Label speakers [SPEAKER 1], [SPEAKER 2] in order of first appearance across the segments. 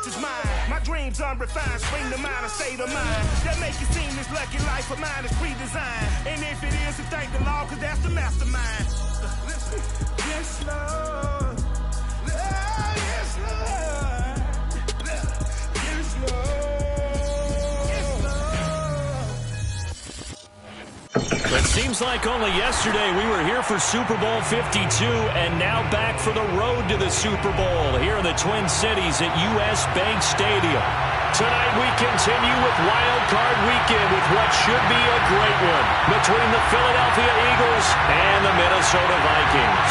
[SPEAKER 1] watch is mine. My dreams unrefined, spring to mind, a state of mind that make it seem this lucky life of mine is pre-designed. And if it is, then thank the Lord, cause that's the mastermind. Yes, Lord. Yes, Lord. Yes, Lord.
[SPEAKER 2] It seems like only yesterday we were here for Super Bowl 52 and now back for the road to the Super Bowl here in the Twin Cities at US Bank Stadium. Tonight we continue with Wildcard Weekend with what should be a great one between the Philadelphia Eagles and the Minnesota Vikings.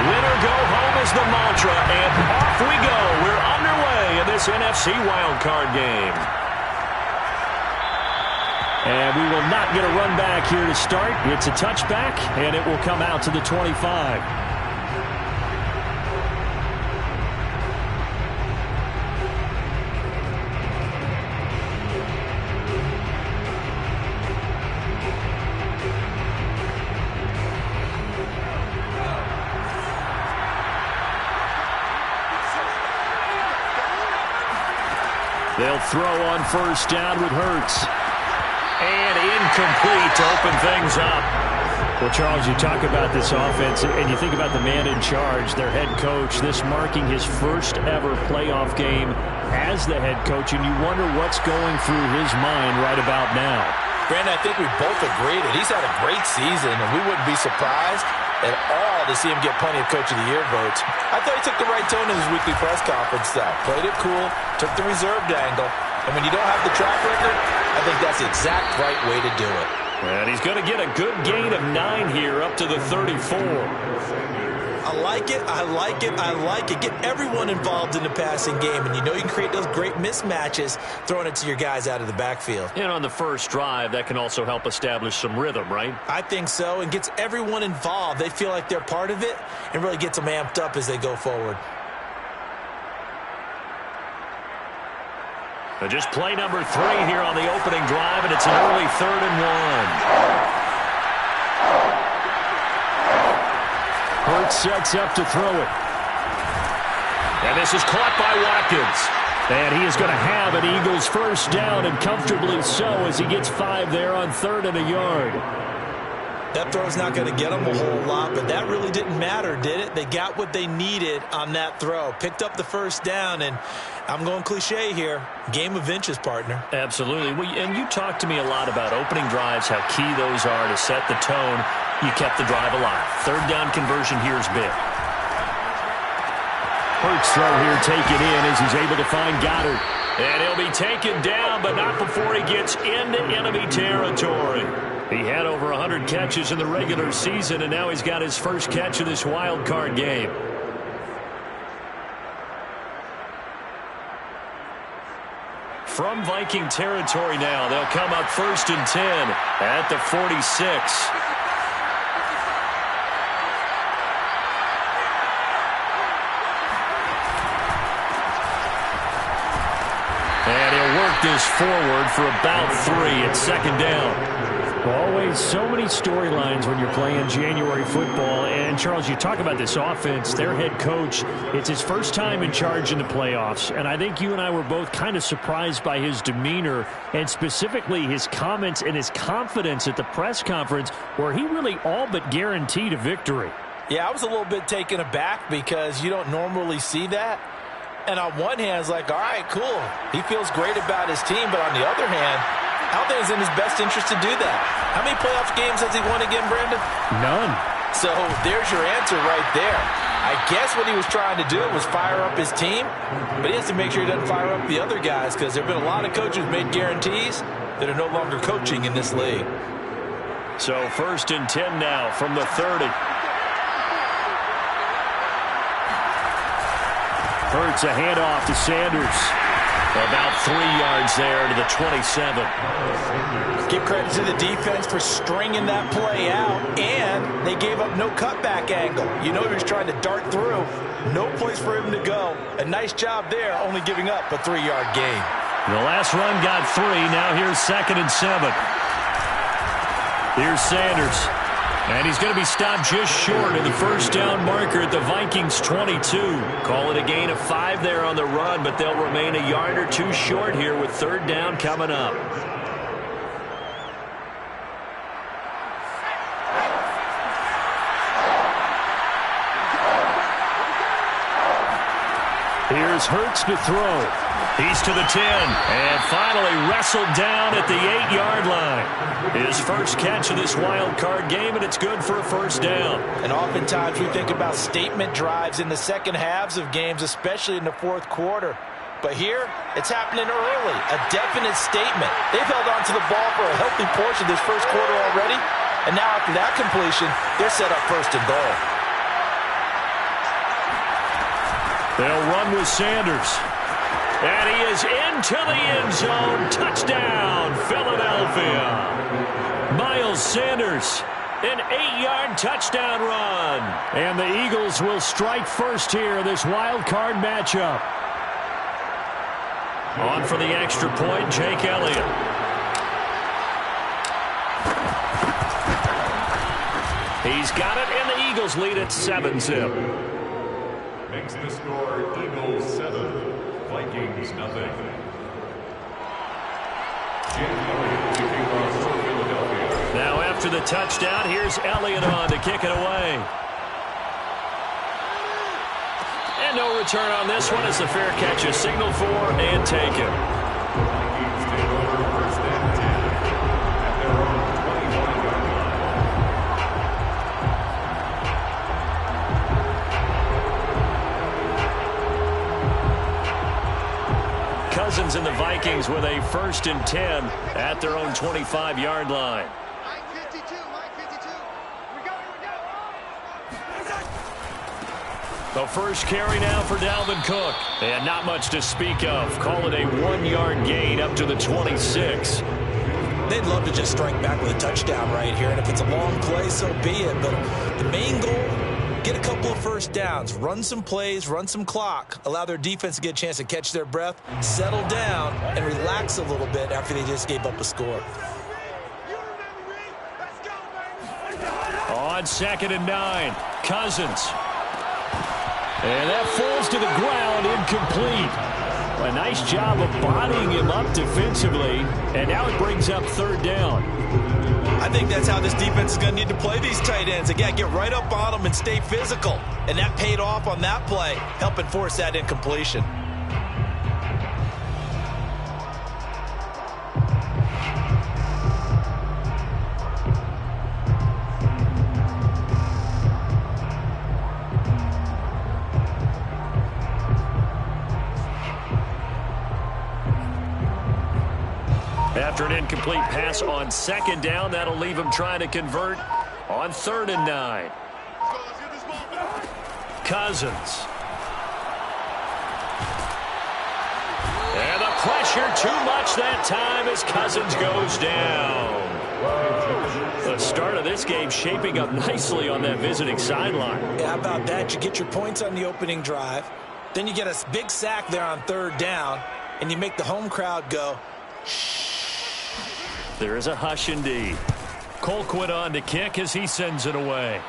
[SPEAKER 2] Winner go home is the mantra, and off we go. We're underway in this NFC wildcard game. And we will not get a run back here to start. It's a touchback, and it will come out to the 25. They'll throw on first down with Hurts. And incomplete to open things up. Well, Charles, you talk about this offense, and you think about the man in charge, their head coach, this marking his first ever playoff game as the head coach, and you wonder what's going through his mind right about now.
[SPEAKER 3] Brandon, I think we both agree that he's had a great season, and we wouldn't be surprised at all to see him get plenty of Coach of the Year votes. I thought he took the right tone in his weekly press conference, though. Played it cool, took the reserved angle, and when you don't have the track record, I think that's the exact right way to do it.
[SPEAKER 2] And he's going to get a good gain of 9 here up to the 34.
[SPEAKER 3] I like it, I like it, I like it. Get everyone involved in the passing game, and you know you can create those great mismatches throwing it to your guys out of the backfield.
[SPEAKER 2] And on the first drive, that can also help establish some rhythm, right?
[SPEAKER 3] I think so, and gets everyone involved. They feel like they're part of it and really gets them amped up as they go forward.
[SPEAKER 2] Just play number 3 here on the opening drive, and it's an early 3rd and 1. Hurts sets up to throw it. And this is caught by Watkins. And he is going to have an Eagles first down, and comfortably so as he gets 5 there on 3rd and a yard.
[SPEAKER 3] That throw's not going to get them a whole lot, but that really didn't matter, did it? They got what they needed on that throw. Picked up the first down, and I'm going cliche here. Game of inches, partner.
[SPEAKER 2] Absolutely. Well, and you talked to me a lot about opening drives, how key those are to set the tone. You kept the drive alive. 3rd down conversion here is big. Hurts throw here taken in as he's able to find Goddard. And he'll be taken down, but not before he gets into enemy territory. He had over 100 catches in the regular season, and now he's got his first catch of this wild card game. From Viking territory now, they'll come up 1st and 10 at the 46. And he'll work this forward for about 3 at 2nd down. Always so many storylines when you're playing January football. And, Charles, you talk about this offense, their head coach, it's his first time in charge in the playoffs. And I think you and I were both kind of surprised by his demeanor and specifically his comments and his confidence at the press conference where he really all but guaranteed a victory.
[SPEAKER 3] Yeah, I was a little bit taken aback because you don't normally see that. And on one hand, it's like, all right, cool. He feels great about his team. But on the other hand, I don't think it's in his best interest to do that. How many playoff games has he won again, Brandon?
[SPEAKER 2] None.
[SPEAKER 3] So there's your answer right there. I guess what he was trying to do was fire up his team, but he has to make sure he doesn't fire up the other guys because there have been a lot of coaches who made guarantees that are no longer coaching in this league.
[SPEAKER 2] So 1st and 10 now from the 30. Hurts a handoff to Sanders. About 3 yards there to the 27.
[SPEAKER 3] Give credit to the defense for stringing that play out, and they gave up no cutback angle. You know he was trying to dart through. No place for him to go. A nice job there, only giving up a 3-yard gain.
[SPEAKER 2] The last run got 3. Now here's 2nd and 7. Here's Sanders. And he's going to be stopped just short of the first down marker at the Vikings 22. Call it a gain of 5 there on the run, but they'll remain a yard or two short here with third down coming up. Here's Hurts to throw. He's to the 10 and finally wrestled down at the 8-yard line. His first catch of this wild card game, and it's good for a first down.
[SPEAKER 3] And oftentimes we think about statement drives in the second halves of games, especially in the fourth quarter. But here, it's happening early, a definite statement. They've held on to the ball for a healthy portion of this first quarter already, and now after that completion, they're set up first and goal.
[SPEAKER 2] They'll run with Sanders. And he is into the end zone. Touchdown, Philadelphia. Miles Sanders, an 8-yard touchdown run. And the Eagles will strike first here, this wild card matchup. On for the extra point, Jake Elliott. He's got it, and the Eagles lead at 7-zip.
[SPEAKER 4] Makes the score Eagles 7, Vikings nothing.
[SPEAKER 2] Now after the touchdown, here's Elliott on to kick it away. And no return on this one as the fair catch is signaled for and taken.
[SPEAKER 4] Vikings take over first and 10 at their own 25-yard line.
[SPEAKER 2] Cousins and the Vikings with a first and 10 at their own 25-yard line. The first carry now for Dalvin Cook. And not much to speak of. Call it a 1-yard gain up to the 26.
[SPEAKER 3] They'd love to just strike back with a touchdown right here. And if it's a long play, so be it. But the main goal, get a couple of first downs, run some plays, run some clock, allow their defense to get a chance to catch their breath, settle down, and relax a little bit after they just gave up a score.
[SPEAKER 2] On 2nd and 9, Cousins. And that falls to the ground, incomplete. A nice job of bodying him up defensively, and now it brings up third down.
[SPEAKER 3] I think that's how this defense is going to need to play these tight ends. Again, get right up on them and stay physical. And that paid off on that play, helping force that incompletion.
[SPEAKER 2] After an incomplete pass on 2nd down, that'll leave him trying to convert on 3rd and 9. Cousins. And the pressure too much that time as Cousins goes down. The start of this game shaping up nicely on that visiting sideline.
[SPEAKER 3] Yeah, how about that? You get your points on the opening drive. Then you get a big sack there on 3rd down, and you make the home crowd go, shh.
[SPEAKER 2] There is a hush indeed. Colquitt on to kick as he sends it away.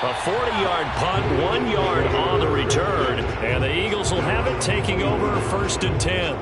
[SPEAKER 2] A 40-yard punt, 1 yard on the return, and the Eagles will have it taking over 1st and 10.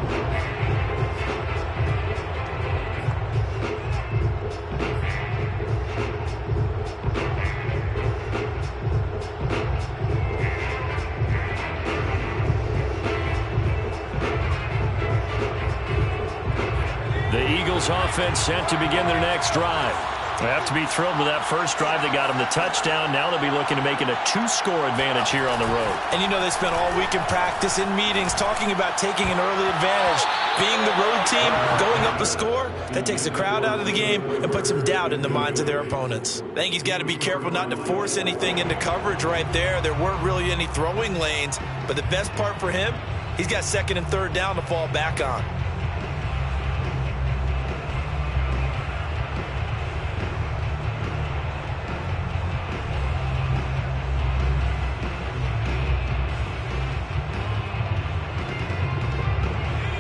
[SPEAKER 2] The Eagles offense set to begin their next drive. They have to be thrilled with that first drive. They got them the touchdown. Now they'll be looking to make it a 2-score advantage here on the road.
[SPEAKER 3] And you know they spent all week in practice, in meetings, talking about taking an early advantage. Being the road team, going up a score, that takes the crowd out of the game and puts some doubt in the minds of their opponents. I think he's got to be careful not to force anything into coverage right there. There weren't really any throwing lanes. But the best part for him, he's got 2nd and 3rd down to fall back on.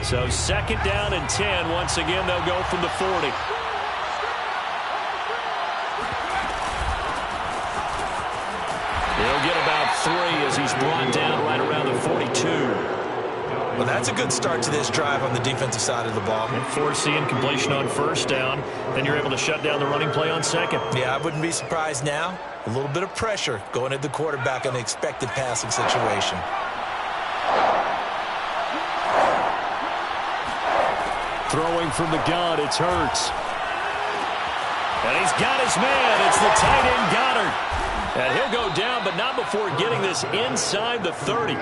[SPEAKER 2] So 2nd down and 10. Once again, they'll go from the 40. 3 as he's brought down right around the 42.
[SPEAKER 3] Well, that's a good start to this drive on the defensive side of the ball.
[SPEAKER 2] And force the incompletion on first down. Then you're able to shut down the running play on second.
[SPEAKER 3] Yeah, I wouldn't be surprised now. A little bit of pressure going at the quarterback in an expected passing situation.
[SPEAKER 2] Throwing from the gun, it's Hurts. And he's got his man. It's the tight end Goddard. And he'll go down, but not before getting this inside the 30.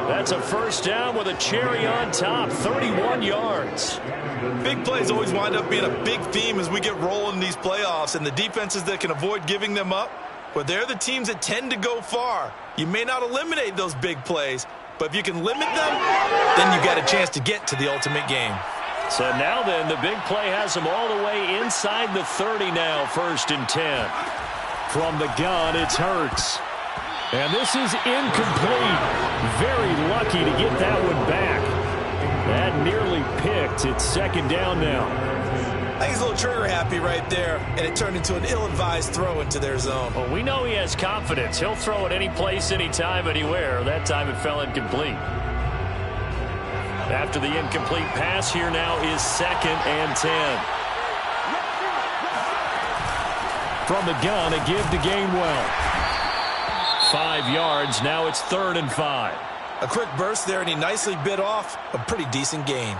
[SPEAKER 2] That's a first down with a cherry on top, 31 yards.
[SPEAKER 3] Big plays always wind up being a big theme as we get rolling in these playoffs, and the defenses that can avoid giving them up, well, they're the teams that tend to go far. You may not eliminate those big plays, but if you can limit them, then you got a chance to get to the ultimate game.
[SPEAKER 2] So now then, the big play has them all the way inside the 30 now, 1st and 10. From the gun, it's Hurts. And this is incomplete. Very lucky to get that one back. That nearly picked. It's 2nd down now.
[SPEAKER 3] I think he's a little trigger happy right there, and it turned into an ill-advised throw into their zone.
[SPEAKER 2] Well, we know he has confidence. He'll throw it any place, anytime, anywhere. That time it fell incomplete. After the incomplete pass, here now is 2nd and 10. From the gun, a give to Gainwell. 5 yards. Now it's 3rd and 5.
[SPEAKER 3] A quick burst there, and he nicely bit off a pretty decent gain.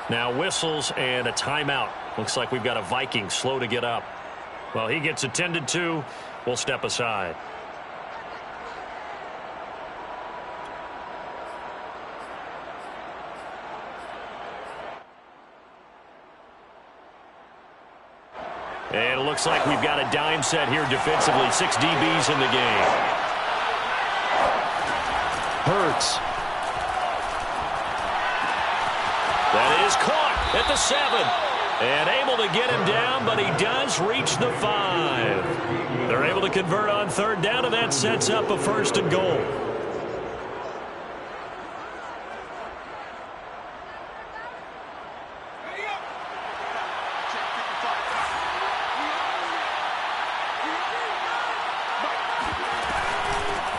[SPEAKER 2] Now whistles and a timeout. Looks like we've got a Viking slow to get up. Well, he gets attended to. We'll step aside. And it looks like we've got a dime set here defensively. 6 DBs in the game. Hurts. That is caught at the 7. And able to get him down, but he does reach the 5. They're able to convert on 3rd down, and that sets up a 1st and goal.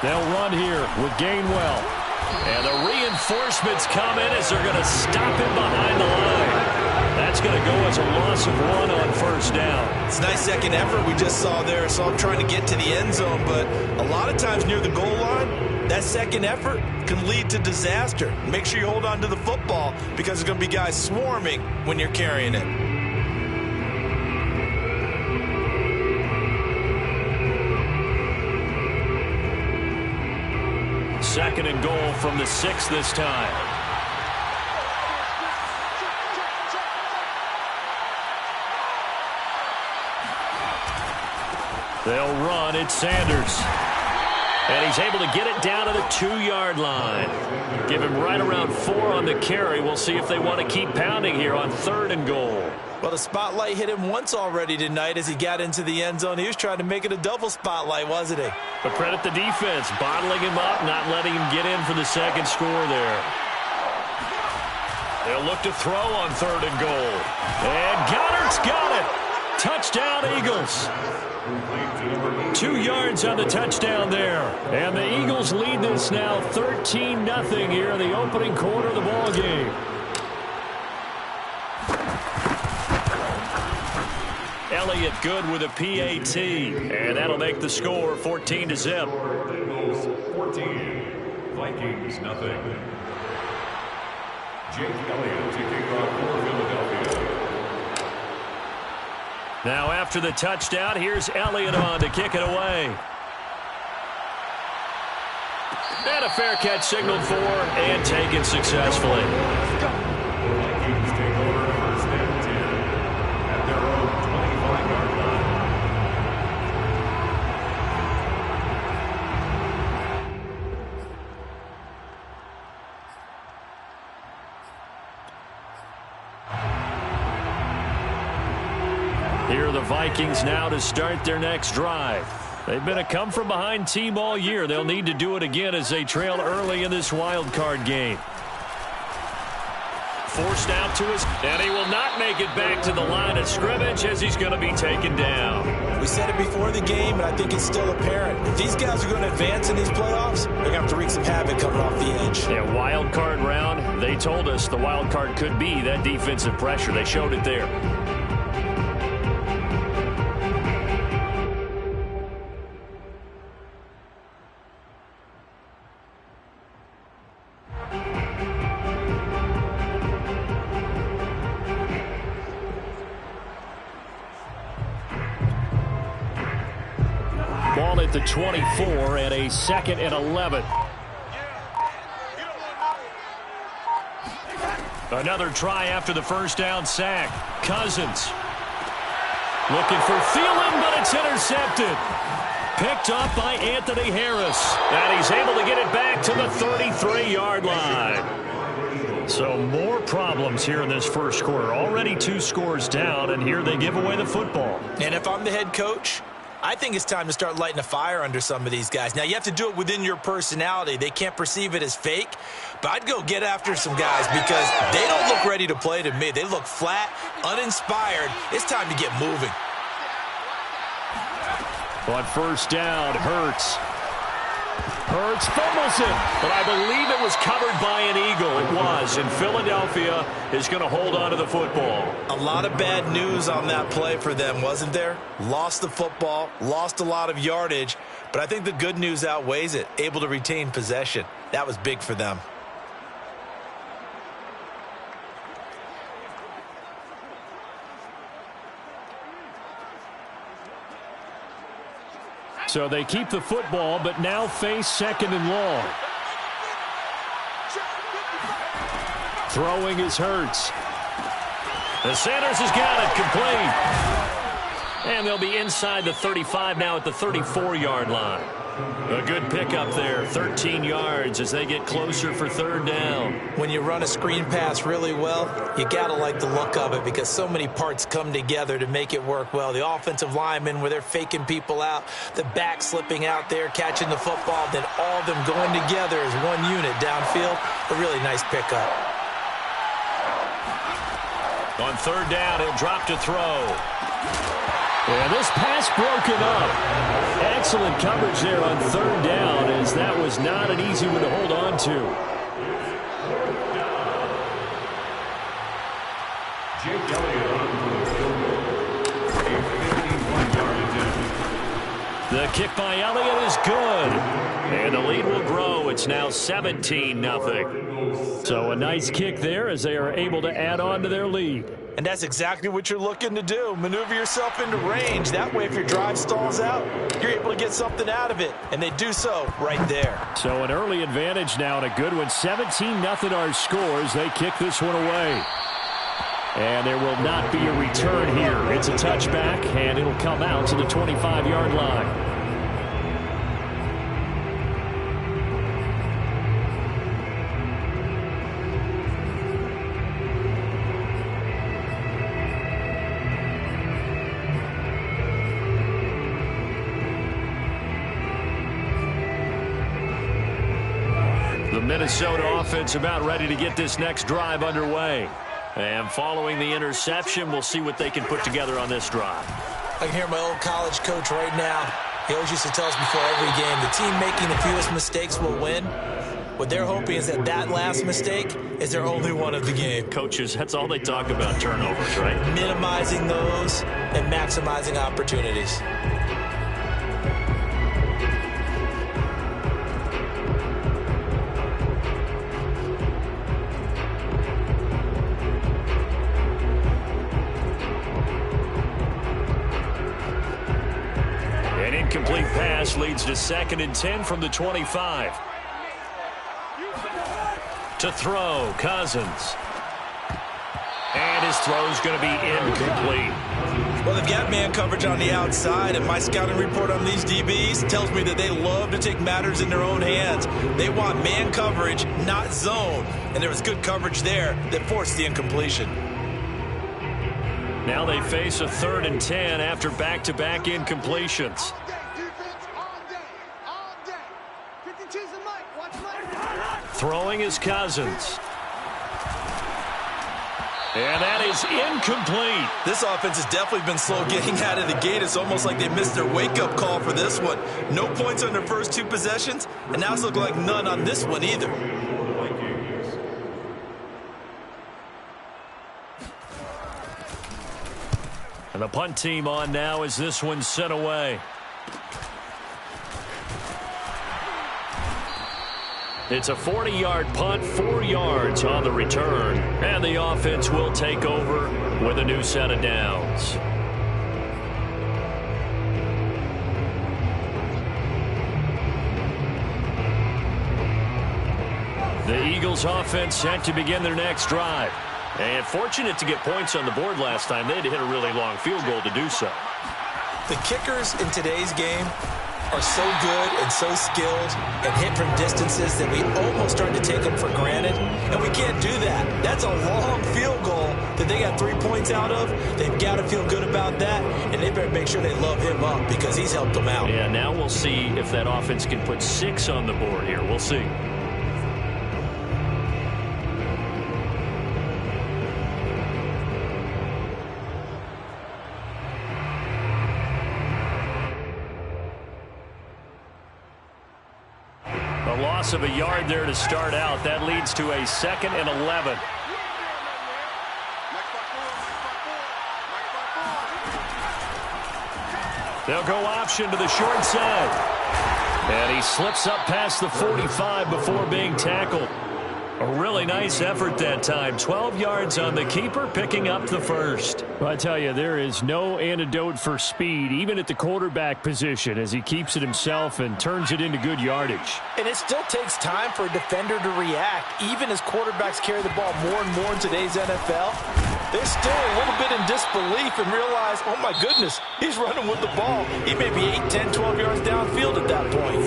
[SPEAKER 2] They'll run here with Gainwell. And the reinforcements come in as they're going to stop him behind the line. That's going to go as a loss of 1 on 1st down.
[SPEAKER 3] It's a nice second effort we just saw there. Saw him trying to get to the end zone, but a lot of times near the goal line, that second effort can lead to disaster. Make sure you hold on to the football because there's going to be guys swarming when you're carrying it.
[SPEAKER 2] 2nd and goal from the 6 this time. They'll run. It's Sanders. And he's able to get it down to the 2-yard line. Give him right around 4 on the carry. We'll see if they want to keep pounding here on 3rd and goal.
[SPEAKER 3] Well, the spotlight hit him once already tonight as he got into the end zone. He was trying to make it a double spotlight, wasn't he?
[SPEAKER 2] But credit the defense, bottling him up, not letting him get in for the 2nd score there. They'll look to throw on 3rd and goal. And Goddard's got it. Touchdown, Eagles. 2 yards on the touchdown there. And the Eagles lead this now 13-0 here in the opening quarter of the ball game. Elliott good with a PAT. And that'll make the score 14-0.
[SPEAKER 4] 14, Vikings nothing. Jake Elliott to kick off for Philadelphia.
[SPEAKER 2] Now after the touchdown, here's Elliott on to kick it away. And a fair catch signaled for and taken successfully.
[SPEAKER 4] Vikings take over 1st and 10 at their own 25-yard line.
[SPEAKER 2] Here are the Vikings now to start their next drive. They've been a come-from-behind team all year. They'll need to do it again as they trail early in this wild card game. Forced out to his, and he will not make it back to the line of scrimmage as he's going to be taken down.
[SPEAKER 3] We said it before the game, and I think it's still apparent. If these guys are going to advance in these playoffs, they're going to have to wreak some havoc coming off the edge.
[SPEAKER 2] Yeah, wild card round. They told us the wild card could be that defensive pressure. They showed it there. Ball at the 24 and a 2nd and 11. Another try after the first down sack. Cousins looking for Thielen, but it's intercepted. Picked up by Anthony Harris. And he's able to get it back to the 33-yard line. So more problems here in this first quarter. Already 2 scores down, and here they give away the football.
[SPEAKER 3] And if I'm the head coach, I think it's time to start lighting a fire under some of these guys. Now, you have to do it within your personality. They can't perceive it as fake. But I'd go get after some guys because they don't look ready to play to me. They look flat, uninspired. It's time to get moving.
[SPEAKER 2] On first down, Hurts fumbles it, but I believe it was covered by an Eagle. It was, and Philadelphia is going to hold on to the football.
[SPEAKER 3] A lot of bad news on that play for them, wasn't there? Lost the football, lost a lot of yardage, but I think the good news outweighs it. Able to retain possession. That was big for them.
[SPEAKER 2] So they keep the football, but now face 2nd and long. Throwing is Hurts. The Sanders has got it, complete. And they'll be inside the 35 now at the 34-yard line. A good pickup there, 13 yards as they get closer for 3rd down.
[SPEAKER 3] When you run a screen pass really well, you got to like the look of it because so many parts come together to make it work well. The offensive linemen where they're faking people out, the back slipping out there, catching the football, then all of them going together as one unit downfield. A really nice pickup.
[SPEAKER 2] On 3rd down, he'll drop to throw. And this pass broken up. Excellent coverage there on 3rd down, as that was not an easy one to hold on to.
[SPEAKER 4] Jake Elliott on the field goal. A 51-yard attempt.
[SPEAKER 2] The kick by Elliott is good. And the lead will grow. It's now 17-0. So a nice kick there as they are able to add on to their lead.
[SPEAKER 3] And that's exactly what you're looking to do. Maneuver yourself into range. That way, if your drive stalls out, you're able to get something out of it. And they do so right there.
[SPEAKER 2] So an early advantage now and a good one. 17-0 our scores. They kick this one away. And there will not be a return here. It's a touchback, and it'll come out to the 25-yard line. The Minnesota offense about ready to get this next drive underway. And following the interception, we'll see what they can put together on this drive.
[SPEAKER 3] I can hear my old college coach right now. He always used to tell us before every game, the team making the fewest mistakes will win. What they're hoping is that that last mistake is their only one of the game.
[SPEAKER 2] Coaches, that's all they talk about, turnovers, right?
[SPEAKER 3] Minimizing those and maximizing opportunities.
[SPEAKER 2] An incomplete pass leads to 2nd and 10 from the 25. To throw, Cousins. And his throw's going to be incomplete.
[SPEAKER 3] Well, they've got man coverage on the outside, and my scouting report on these DBs tells me that they love to take matters in their own hands. They want man coverage, not zone. And there was good coverage there that forced the incompletion.
[SPEAKER 2] Now they face a 3rd and 10 after back-to-back incompletions. Throwing is Cousins. And that is incomplete.
[SPEAKER 3] This offense has definitely been slow getting out of the gate. It's almost like they missed their wake-up call for this one. No points on their first 2 possessions, and now it's looking like none on this one either.
[SPEAKER 4] Vikings.
[SPEAKER 2] And the punt team on now as this one's sent away. It's a 40-yard punt, 4 yards on the return. And the offense will take over with a new set of downs. The Eagles offense set to begin their next drive. And fortunate to get points on the board last time. They had to hit a really long field goal to do so.
[SPEAKER 3] The kickers in today's game are so good and so skilled and hit from distances that we almost start to take them for granted, and we can't do that. That's a long field goal that they got 3 points out of. They've got to feel good about that, and they better make sure they love him up because he's helped them out.
[SPEAKER 2] Yeah, now we'll see if that offense can put 6 on the board here. We'll see. A loss of a yard there to start out. That leads to a 2nd and 11. They'll go option to the short side. And he slips up past the 45 before being tackled. A really nice effort that time. 12 yards on the keeper, picking up the first. Well, I tell you, there is no antidote for speed, even at the quarterback position, as he keeps it himself and turns it into good yardage.
[SPEAKER 3] And it still takes time for a defender to react. Even as quarterbacks carry the ball more and more in today's NFL, they're still a little bit in disbelief and realize, oh my goodness, he's running with the ball. He may be 8, 10, 12 yards downfield at that point.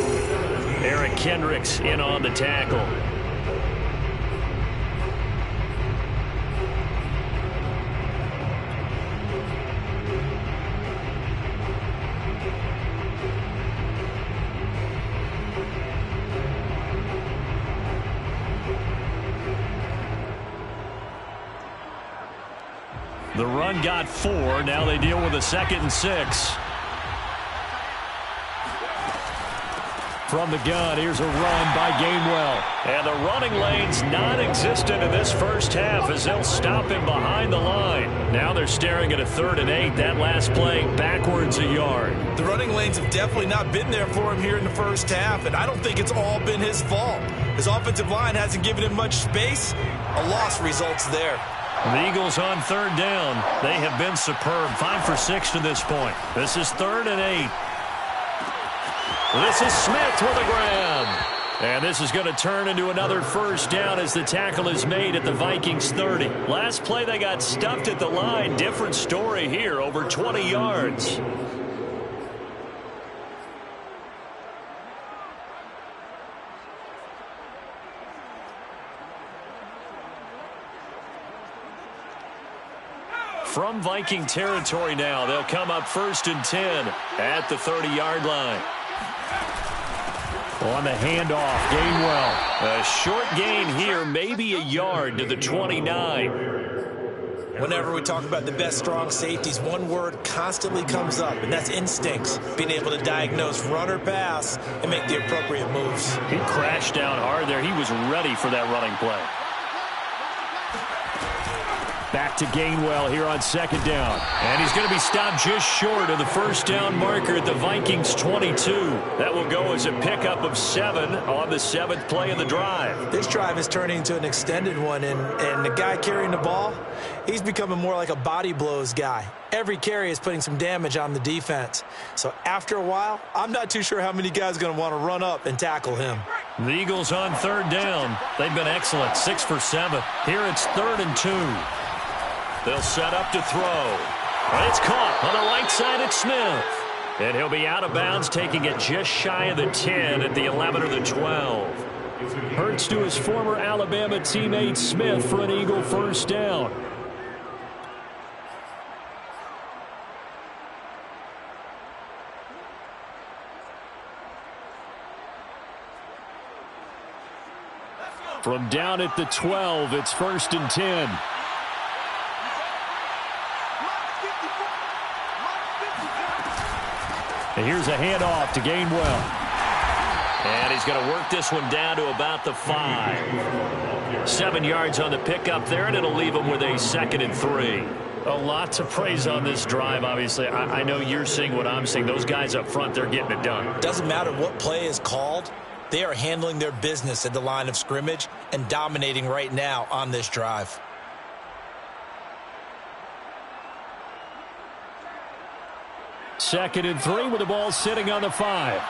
[SPEAKER 2] Eric Kendricks in on the tackle. The run got 4. Now they deal with a 2nd and 6. From the gun, here's a run by Gainwell. And the running lane's non-existent in this first half as they'll stop him behind the line. Now they're staring at a 3rd and 8. That last play backwards a yard.
[SPEAKER 3] The running lanes have definitely not been there for him here in the first half, and I don't think it's all been his fault. His offensive line hasn't given him much space. A loss results there.
[SPEAKER 2] The Eagles on 3rd down. They have been superb. 5 for 6 to this point. This is 3rd and 8. This is Smith with a grab. And this is going to turn into another first down as the tackle is made at the Vikings 30. Last play they got stuffed at the line. Different story here, over 20 yards. From Viking territory now, they'll come up 1st and 10 at the 30-yard line. On the handoff, Gainwell. A short gain here, maybe a yard to the 29.
[SPEAKER 3] Whenever we talk about the best strong safeties, one word constantly comes up, and that's instincts. Being able to diagnose run or pass and make the appropriate moves.
[SPEAKER 2] He crashed down hard there. He was ready for that running play. Back to Gainwell here on 2nd down. And he's going to be stopped just short of the first down marker at the Vikings 22. That will go as a pickup of 7 on the 7th play of the drive.
[SPEAKER 3] This drive is turning into an extended one, and the guy carrying the ball, he's becoming more like a body blows guy. Every carry is putting some damage on the defense. So after a while, I'm not too sure how many guys are going to want to run up and tackle him.
[SPEAKER 2] The Eagles on 3rd down. They've been excellent, 6 for 7. Here it's 3rd and 2. They'll set up to throw. And it's caught on the right side at Smith. And he'll be out of bounds, taking it just shy of the 10 at the 11 or the 12. Hurts to his former Alabama teammate Smith for an Eagle first down. From down at the 12, it's 1st and 10. And here's a handoff to Gainwell. And he's going to work this one down to about the 5. 7 yards on the pickup there, and it'll leave him with a 2nd and 3. A lot to praise on this drive, obviously. I know you're seeing what I'm seeing. Those guys up front, they're getting it done.
[SPEAKER 3] Doesn't matter what play is called. They are handling their business at the line of scrimmage and dominating right now on this drive.
[SPEAKER 2] Second and 3 with the ball sitting on the 5.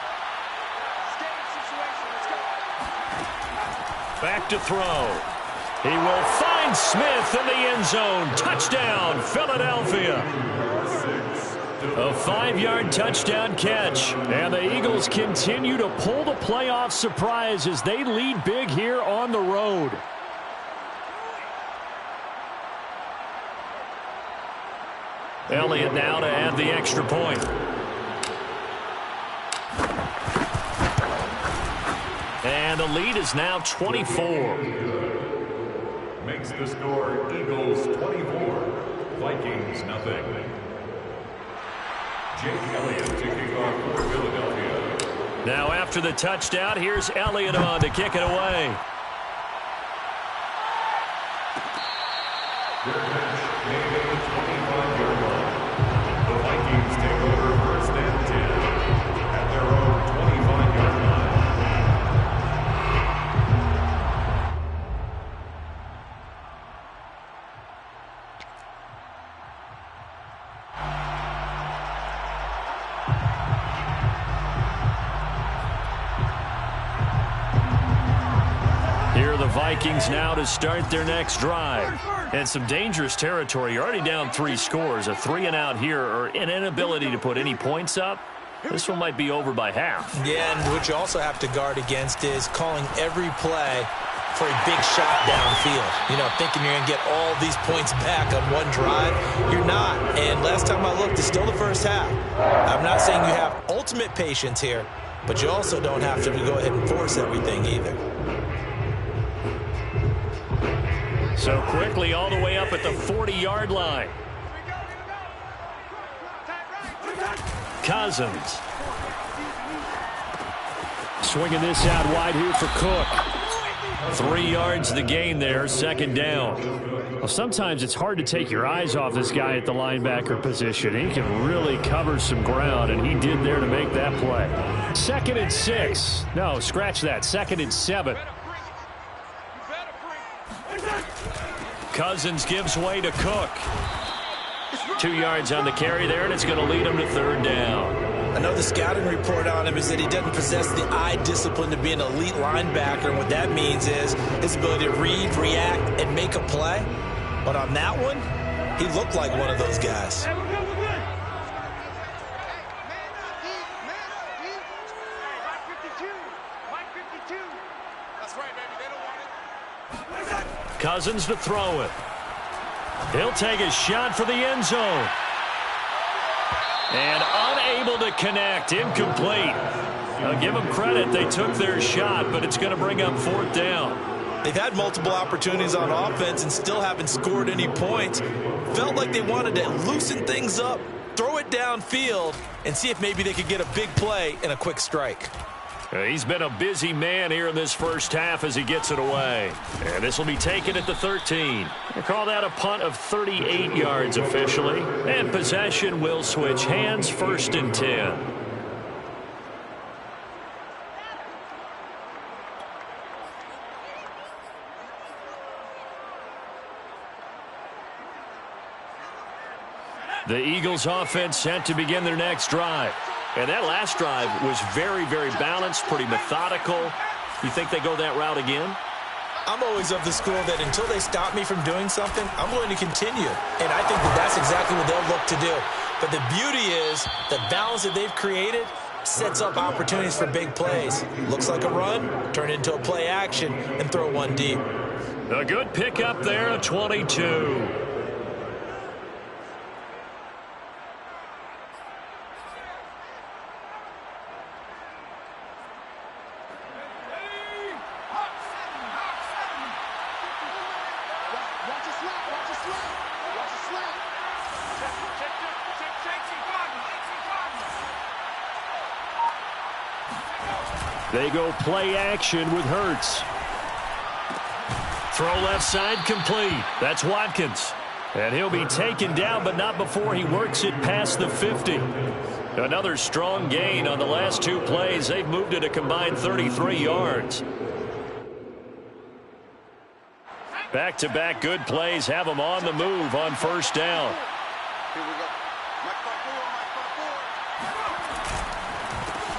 [SPEAKER 2] Back to throw. He will find Smith in the end zone. Touchdown, Philadelphia. A 5-yard touchdown catch. And the Eagles continue to pull the playoff surprise as they lead big here on the road. Elliott now to add the extra point. And the lead is now 24.
[SPEAKER 4] Makes the score Eagles 24, Vikings nothing. Jake Elliott to kick off for Philadelphia.
[SPEAKER 2] Now after the touchdown, here's Elliott on to kick it away.
[SPEAKER 4] Their match made at the 25-yard line. The Vikings take over 1st and 10 at their own 25-yard line.
[SPEAKER 2] Here are the Vikings now to start their next drive. And some dangerous territory. You're already down 3 scores. A 3-and-out here, or an inability to put any points up. This one might be over by half.
[SPEAKER 3] Yeah, and what you also have to guard against is calling every play for a big shot downfield. You know, thinking you're going to get all these points back on one drive. You're not. And last time I looked, it's still the first half. I'm not saying you have ultimate patience here, but you also don't have to go ahead and force everything either.
[SPEAKER 2] So quickly all the way up at the 40-yard line. Cousins. Swinging this out wide here for Cook. 3 yards the gain there, 2nd down. Well, sometimes it's hard to take your eyes off this guy at the linebacker position. He can really cover some ground, and he did there to make that play. 2nd and 6. No, scratch that. 2nd and 7. Cousins gives way to Cook. 2 yards on the carry there, and it's going to lead him to 3rd down.
[SPEAKER 3] I know the scouting report on him is that he doesn't possess the eye discipline to be an elite linebacker, and what that means is his ability to read, react, and make a play. But on that one, he looked like one of those guys.
[SPEAKER 2] Cousins to throw it. He'll take a shot for the end zone. And unable to connect. Incomplete. I'll give them credit. They took their shot, but it's going to bring up 4th down.
[SPEAKER 3] They've had multiple opportunities on offense and still haven't scored any points. Felt like they wanted to loosen things up, throw it downfield, and see if maybe they could get a big play and a quick strike.
[SPEAKER 2] He's been a busy man here in this first half as he gets it away. And this will be taken at the 13. They call that a punt of 38 yards officially. And possession will switch hands, 1st and 10. The Eagles offense set to begin their next drive. And that last drive was very, very balanced, pretty methodical. You think they go that route again?
[SPEAKER 3] I'm always of the school that until they stop me from doing something, I'm going to continue. And I think that that's exactly what they'll look to do. But the beauty is the balance that they've created sets up opportunities for big plays. Looks like a run, turn it into a play action, and throw one deep.
[SPEAKER 2] A good pickup there, 22. They go play action with Hurts. Throw left side complete. That's Watkins. And he'll be taken down, but not before he works it past the 50. Another strong gain on the last two plays. They've moved it a combined 33 yards. Back-to-back good plays have them on the move on first down.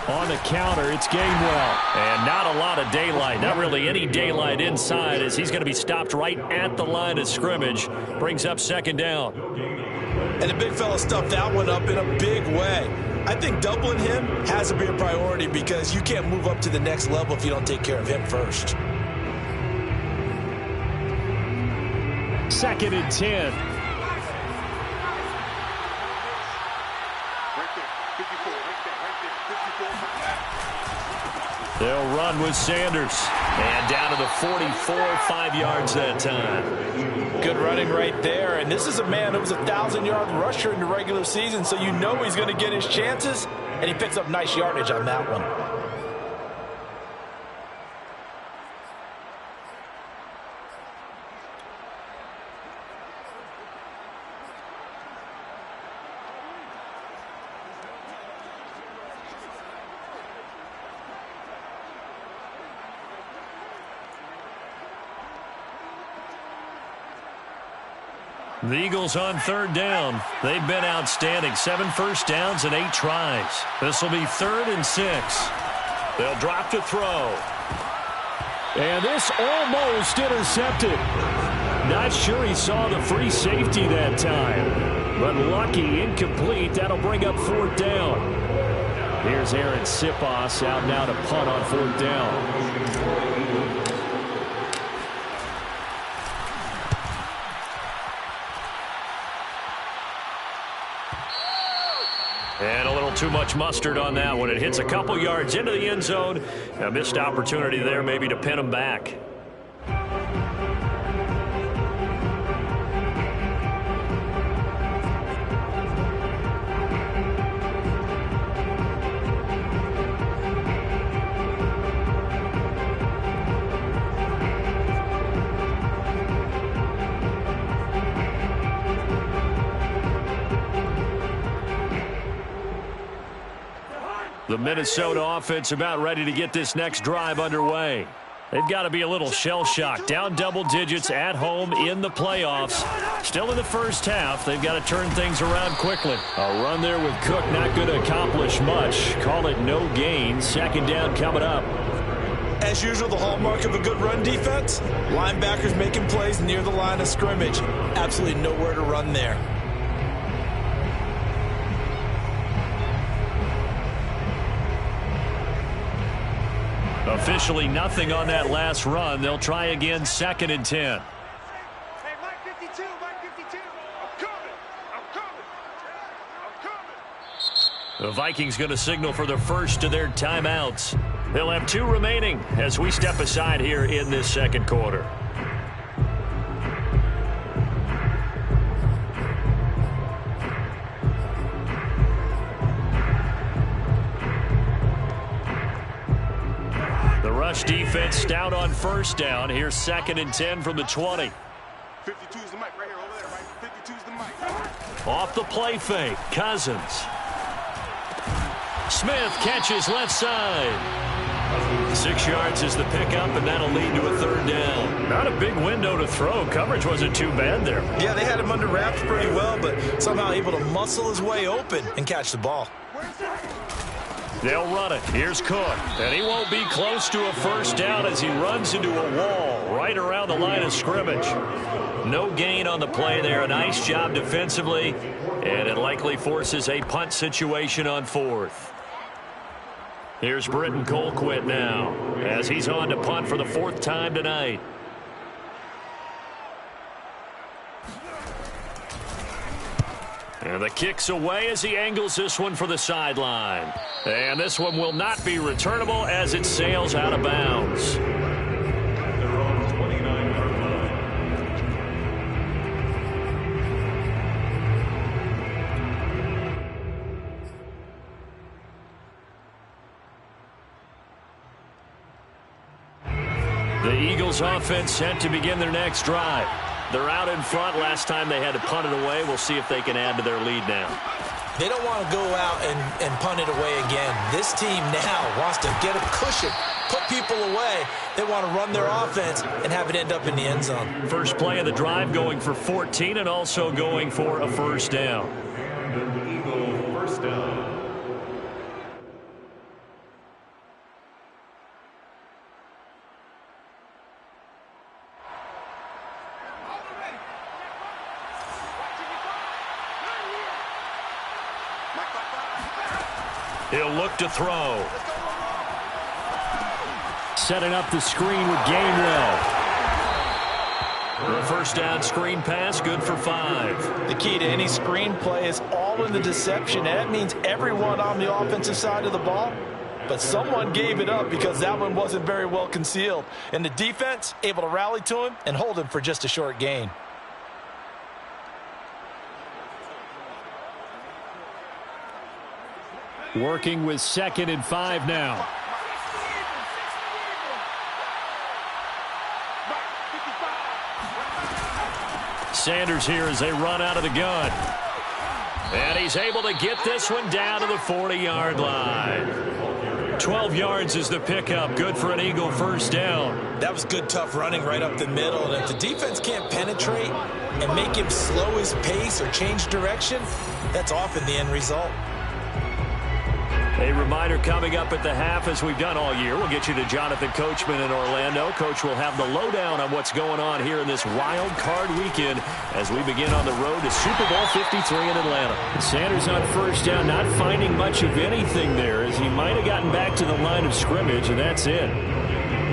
[SPEAKER 2] On the counter, it's Gainwell. And not a lot of daylight. Not really any daylight inside as he's going to be stopped right at the line of scrimmage. Brings up second down.
[SPEAKER 3] And the big fella stuffed that one up in a big way. I think doubling him has to be a priority because you can't move up to the next level if you don't take care of him first.
[SPEAKER 2] Second and 10. They'll run with Sanders. And down to the 44, 5 yards that time.
[SPEAKER 3] Good running right there. And this is a man who was a 1,000-yard rusher in the regular season, so you know he's going to get his chances. And he picks up nice yardage on that one.
[SPEAKER 2] The Eagles on third down. They've been outstanding. 7 first downs and 8 tries. This will be 3rd and 6. They'll drop to throw. And this almost intercepted. Not sure he saw the free safety that time. But lucky, incomplete. That'll bring up 4th down. Here's Aaron Sipos out now to punt on 4th down. And a little too much mustard on that one. It hits a couple yards into the end zone. A missed opportunity there maybe to pin him back. The Minnesota offense about ready to get this next drive underway. They've got to be a little shell-shocked. Down double digits at home in the playoffs. Still in the first half. They've got to turn things around quickly. A run there with Cook not going to accomplish much. Call it no gain. Second down coming up.
[SPEAKER 3] As usual, the hallmark of a good run defense, linebackers making plays near the line of scrimmage. Absolutely nowhere to run there.
[SPEAKER 2] Officially nothing on that last run. They'll try again, 2nd and 10.
[SPEAKER 1] Hey, Mike 52, Mike 52. I'm coming.
[SPEAKER 2] The Vikings going to signal for the first of their timeouts. They'll have 2 remaining as we step aside here in this second quarter. The rush defense stout on first down. Here's 2nd and 10 from the 20.
[SPEAKER 1] 52's the mic right here, over there, right? 52's the mic.
[SPEAKER 2] Off the play fake, Cousins. Smith catches left side. 6 yards is the pickup, and that'll lead to a 3rd down. Not a big window to throw. Coverage wasn't too bad there.
[SPEAKER 3] Yeah, they had him under wraps pretty well, but somehow able to muscle his way open and catch the ball.
[SPEAKER 2] They'll run it. Here's Cook. And he won't be close to a first down as he runs into a wall right around the line of scrimmage. No gain on the play there. A nice job defensively. And it likely forces a punt situation on 4th. Here's Britton Colquitt now as he's on to punt for the 4th time tonight. And the kick's away as he angles this one for the sideline. And this one will not be returnable as it sails out of bounds.
[SPEAKER 4] Their own 29-yard line.
[SPEAKER 2] The Eagles offense set to begin their next drive. They're out in front. Last time they had to punt it away. We'll see if they can add to their lead now.
[SPEAKER 3] They don't want to go out and punt it away again. This team now wants to get a cushion, put people away. They want to run their offense and have it end up in the end zone.
[SPEAKER 2] First play of the drive going for 14 and also going for a first down.
[SPEAKER 4] And an Eagle first down.
[SPEAKER 2] He'll look to throw. Setting up the screen with Gainwell. The first down screen pass, good for 5.
[SPEAKER 3] The key to any screen play is all in the deception, and that means everyone on the offensive side of the ball. But someone gave it up because that one wasn't very well concealed. And the defense able to rally to him and hold him for just a short gain.
[SPEAKER 2] Working with 2nd and 5 now. Sanders here as they run out of the gun. And he's able to get this one down to the 40-yard line. 12 yards is the pickup. Good for an Eagle first down.
[SPEAKER 3] That was good, tough running right up the middle. And if the defense can't penetrate and make him slow his pace or change direction, that's often the end result.
[SPEAKER 2] A reminder coming up at the half, as we've done all year. We'll get you to Jonathan Coachman in Orlando. Coach will have the lowdown on what's going on here in this wild card weekend as we begin on the road to Super Bowl 53 in Atlanta. Sanders on first down, not finding much of anything there, as he might have gotten back to the line of scrimmage, and that's it.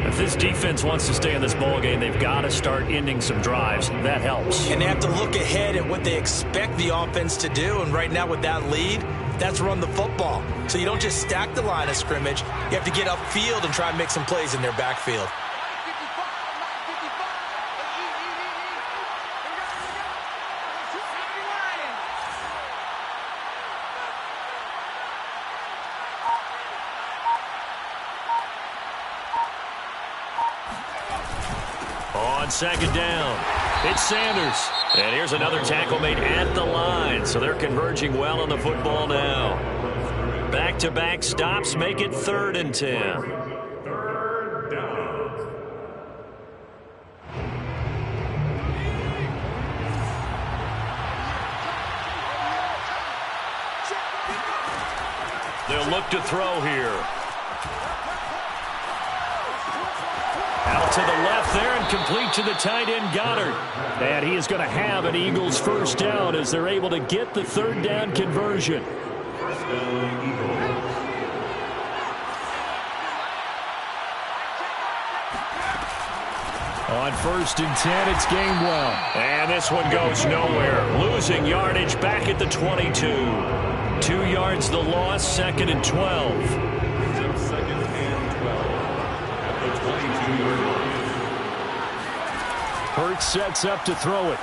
[SPEAKER 2] If this defense wants to stay in this ballgame, they've got to start ending some drives. That helps.
[SPEAKER 3] And they have to look ahead at what they expect the offense to do. And right now with that lead, that's run the football. So you don't just stack the line of scrimmage. You have to get upfield and try and make some plays in their backfield.
[SPEAKER 2] On 2nd down, it's Sanders. And here's another tackle made at the line. So they're converging well on the football now. Back-to-back stops make it 3rd and 10.
[SPEAKER 4] Third down.
[SPEAKER 2] They'll look to throw here. Out to the left there and complete to the tight end, Goddard. And he is going to have an Eagles first down as they're able to get the 3rd down conversion.
[SPEAKER 4] First down, Eagles.
[SPEAKER 2] On 1st and 10, it's Gainwell. And this one goes nowhere. Losing yardage back at the 22. 2 yards the loss, 2nd and 12.
[SPEAKER 4] 2nd and 12 at the 22-yard line.
[SPEAKER 2] Hurts sets up to throw it.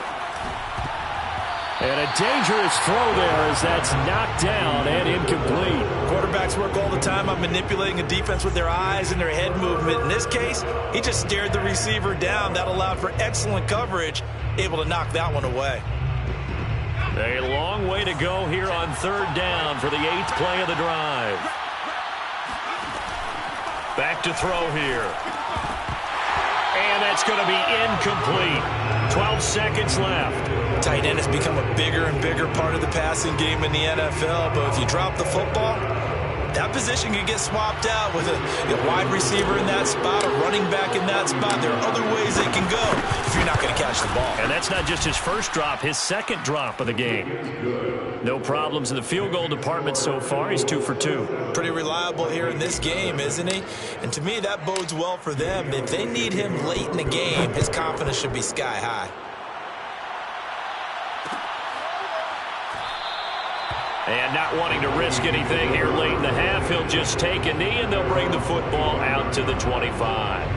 [SPEAKER 2] And a dangerous throw there as that's knocked down and incomplete.
[SPEAKER 3] Quarterbacks work all the time on manipulating a defense with their eyes and their head movement. In this case, he just stared the receiver down. That allowed for excellent coverage, able to knock that one away.
[SPEAKER 2] A long way to go here on 3rd down for the 8th play of the drive. Back to throw here. And that's going to be incomplete. 12 seconds left.
[SPEAKER 3] Tight end has become a bigger and bigger part of the passing game in the NFL, but if you drop the football, that position can get swapped out with a wide receiver in that spot, a running back in that spot. There are other ways they can go if you're not going to catch the ball.
[SPEAKER 2] And that's not just his first drop, his 2nd drop of the game. No problems in the field goal department so far. He's 2 for 2.
[SPEAKER 3] Pretty reliable here in this game, isn't he? And to me, that bodes well for them. If they need him late in the game, his confidence should be sky high.
[SPEAKER 2] And not wanting to risk anything here late in the half, he'll just take a knee and they'll bring the football out to the 25.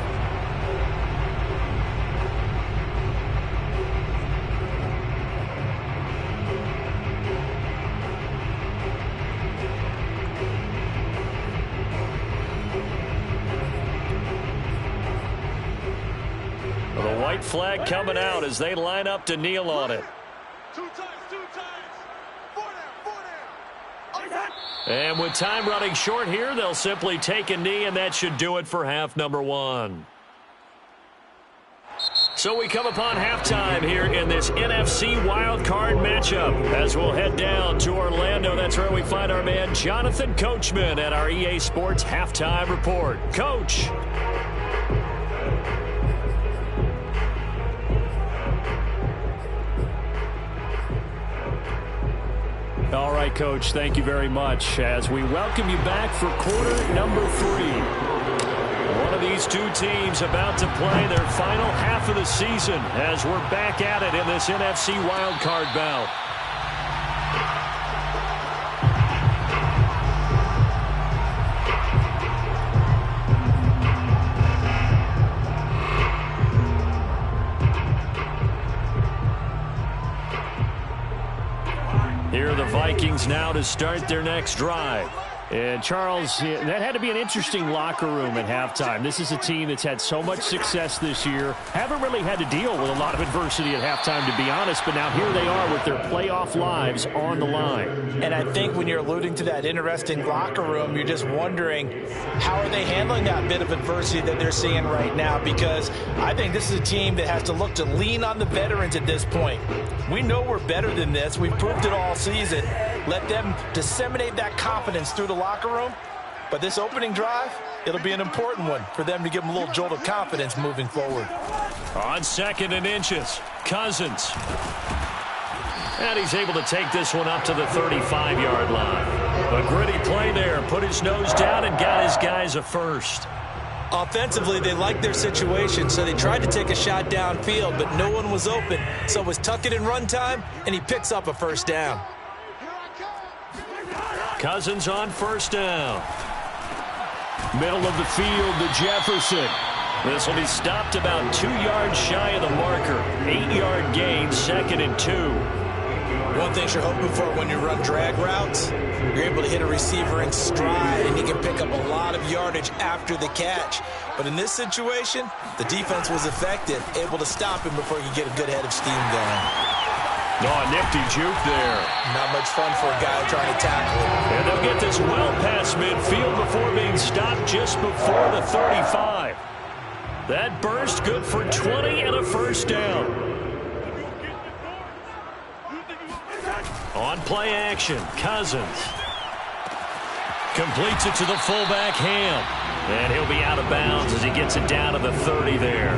[SPEAKER 2] red flag coming out as they line up to kneel on it.
[SPEAKER 1] Two times. 4 down.
[SPEAKER 2] And with time running short here, they'll simply take a knee, and that should do it for half number 1. So we come upon halftime here in this NFC Wildcard matchup as we'll head down to Orlando. That's where we find our man Jonathan Coachman at our EA Sports Halftime Report. Coach. All right, Coach, thank you very much as we welcome you back for quarter number 3. One of these two teams about to play their final half of the season as we're back at it in this NFC wildcard bout. Here are the Vikings now to start their next drive. And, Charles, that had to be an interesting locker room at halftime. This is a team that's had so much success this year. Haven't really had to deal with a lot of adversity at halftime, to be honest. But now here they are with their playoff lives on the line.
[SPEAKER 3] And I think when you're alluding to that interesting locker room, you're just wondering how are they handling that bit of adversity that they're seeing right now? Because I think this is a team that has to look to lean on the veterans at this point. We know we're better than this. We've proved it all season. Let them disseminate that confidence through the locker room. But this opening drive, it'll be an important one for them to give them a little jolt of confidence moving forward.
[SPEAKER 2] On 2nd and inches, Cousins. And he's able to take this one up to the 35-yard line. A gritty play there. Put his nose down and got his guys a first.
[SPEAKER 3] Offensively, they liked their situation, so they tried to take a shot downfield, but no one was open. So it was tuck it in run time, and he picks up a first down.
[SPEAKER 2] Cousins on first down. Middle of the field to Jefferson. This will be stopped about 2 yards shy of the marker. 8-yard gain, 2nd and 2.
[SPEAKER 3] One thing you're hoping for when you run drag routes, you're able to hit a receiver in stride, and he can pick up a lot of yardage after the catch. But in this situation, the defense was effective, able to stop him before he could get a good head of steam going.
[SPEAKER 2] Oh, nifty juke there.
[SPEAKER 3] Not much fun for a guy trying to tackle him.
[SPEAKER 2] And they'll get this well past midfield before being stopped just before the 35. That burst good for 20 and a first down. On play action, Cousins. Completes it to the fullback, Ham. And he'll be out of bounds as he gets it down to the 30 there.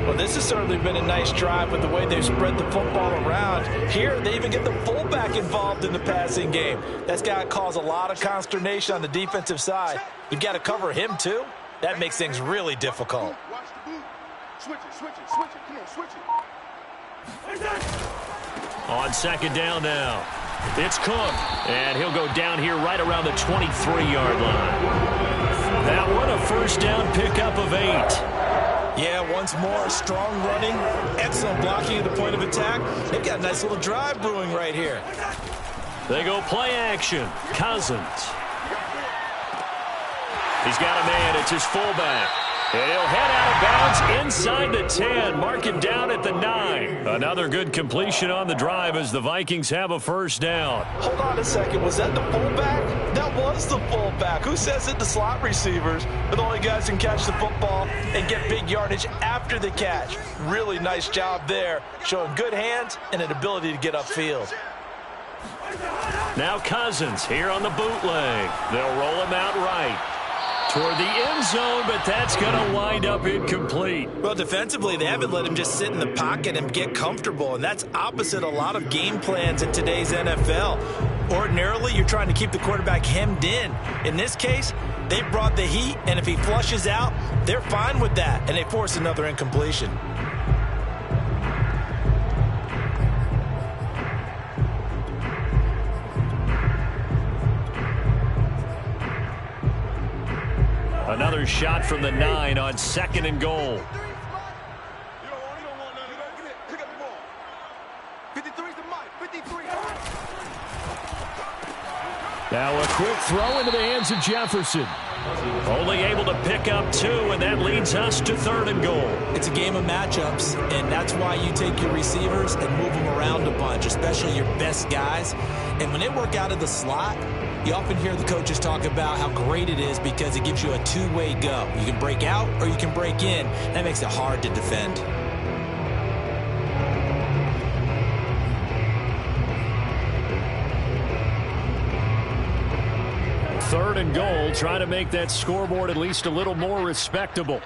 [SPEAKER 3] Well, this has certainly been a nice drive with the way they've spread the football around. Here, they even get the fullback involved in the passing game. That's got to cause a lot of consternation on the defensive side. You've got to cover him, too. That makes things really difficult.
[SPEAKER 1] Watch the boot. Switch it. Come on, switch it.
[SPEAKER 2] On 2nd down now. It's Cook. And he'll go down here right around the 23-yard line. That one a first down pickup of 8.
[SPEAKER 3] Yeah, once more, strong running, excellent blocking at the point of attack. They've got a nice little drive brewing right here.
[SPEAKER 2] They go play action. Cousins. He's got a man. It's his fullback. And he'll head out of bounds inside the 10. Mark him down at the 9. Another good completion on the drive as the Vikings have a first down.
[SPEAKER 3] Hold on a second. Was that the fullback? That was the fullback. Who says it? The slot receivers are the only guys who can catch the football and get big yardage after the catch. Really nice job there, showing good hands and an ability to get upfield.
[SPEAKER 2] Now Cousins here on the bootleg. They'll roll him out right toward the end zone, but that's going to wind up incomplete.
[SPEAKER 3] Well, defensively, they haven't let him just sit in the pocket and get comfortable, and that's opposite a lot of game plans in today's NFL. Ordinarily, you're trying to keep the quarterback hemmed in. In this case, they brought the heat, and if he flushes out, they're fine with that, and they force another incompletion.
[SPEAKER 2] Another shot from the 9 on 2nd and goal.
[SPEAKER 1] You don't want none of that. Pick up the ball. 53's the mic. 53.
[SPEAKER 2] Now a quick throw into the hands of Jefferson. Only able to pick up 2, and that leads us to 3rd and goal.
[SPEAKER 3] It's a game of matchups, and that's why you take your receivers and move them around a bunch, especially your best guys. And when they work out of the slot, you often hear the coaches talk about how great it is because it gives you a two-way go. You can break out or you can break in. That makes it hard to defend.
[SPEAKER 2] Third and goal, trying to make that scoreboard at least a little more respectable.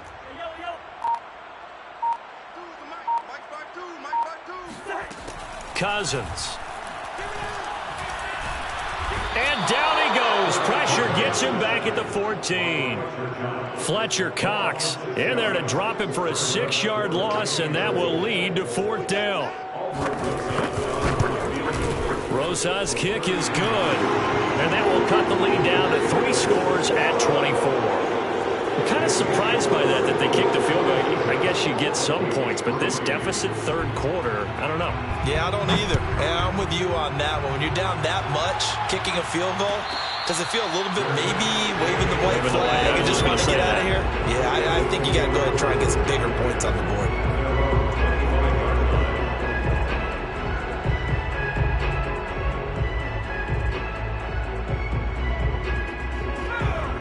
[SPEAKER 2] Cousins. And down he goes. Pressure gets him back at the 14. Fletcher Cox in there to drop him for a 6-yard loss, and that will lead to 4th down. Rosa's kick is good, and that will cut the lead down to 3 scores at 24. I'm kind of surprised by that they kicked the field goal. I guess you get some points, but this deficit 3rd quarter, I don't know.
[SPEAKER 3] Yeah, I don't either. And I'm with you on that one. When you're down that much, kicking a field goal, does it feel a little bit maybe waving the white flag and just want to get out of here? Yeah, I think you got to go ahead and try and get some bigger points on the board.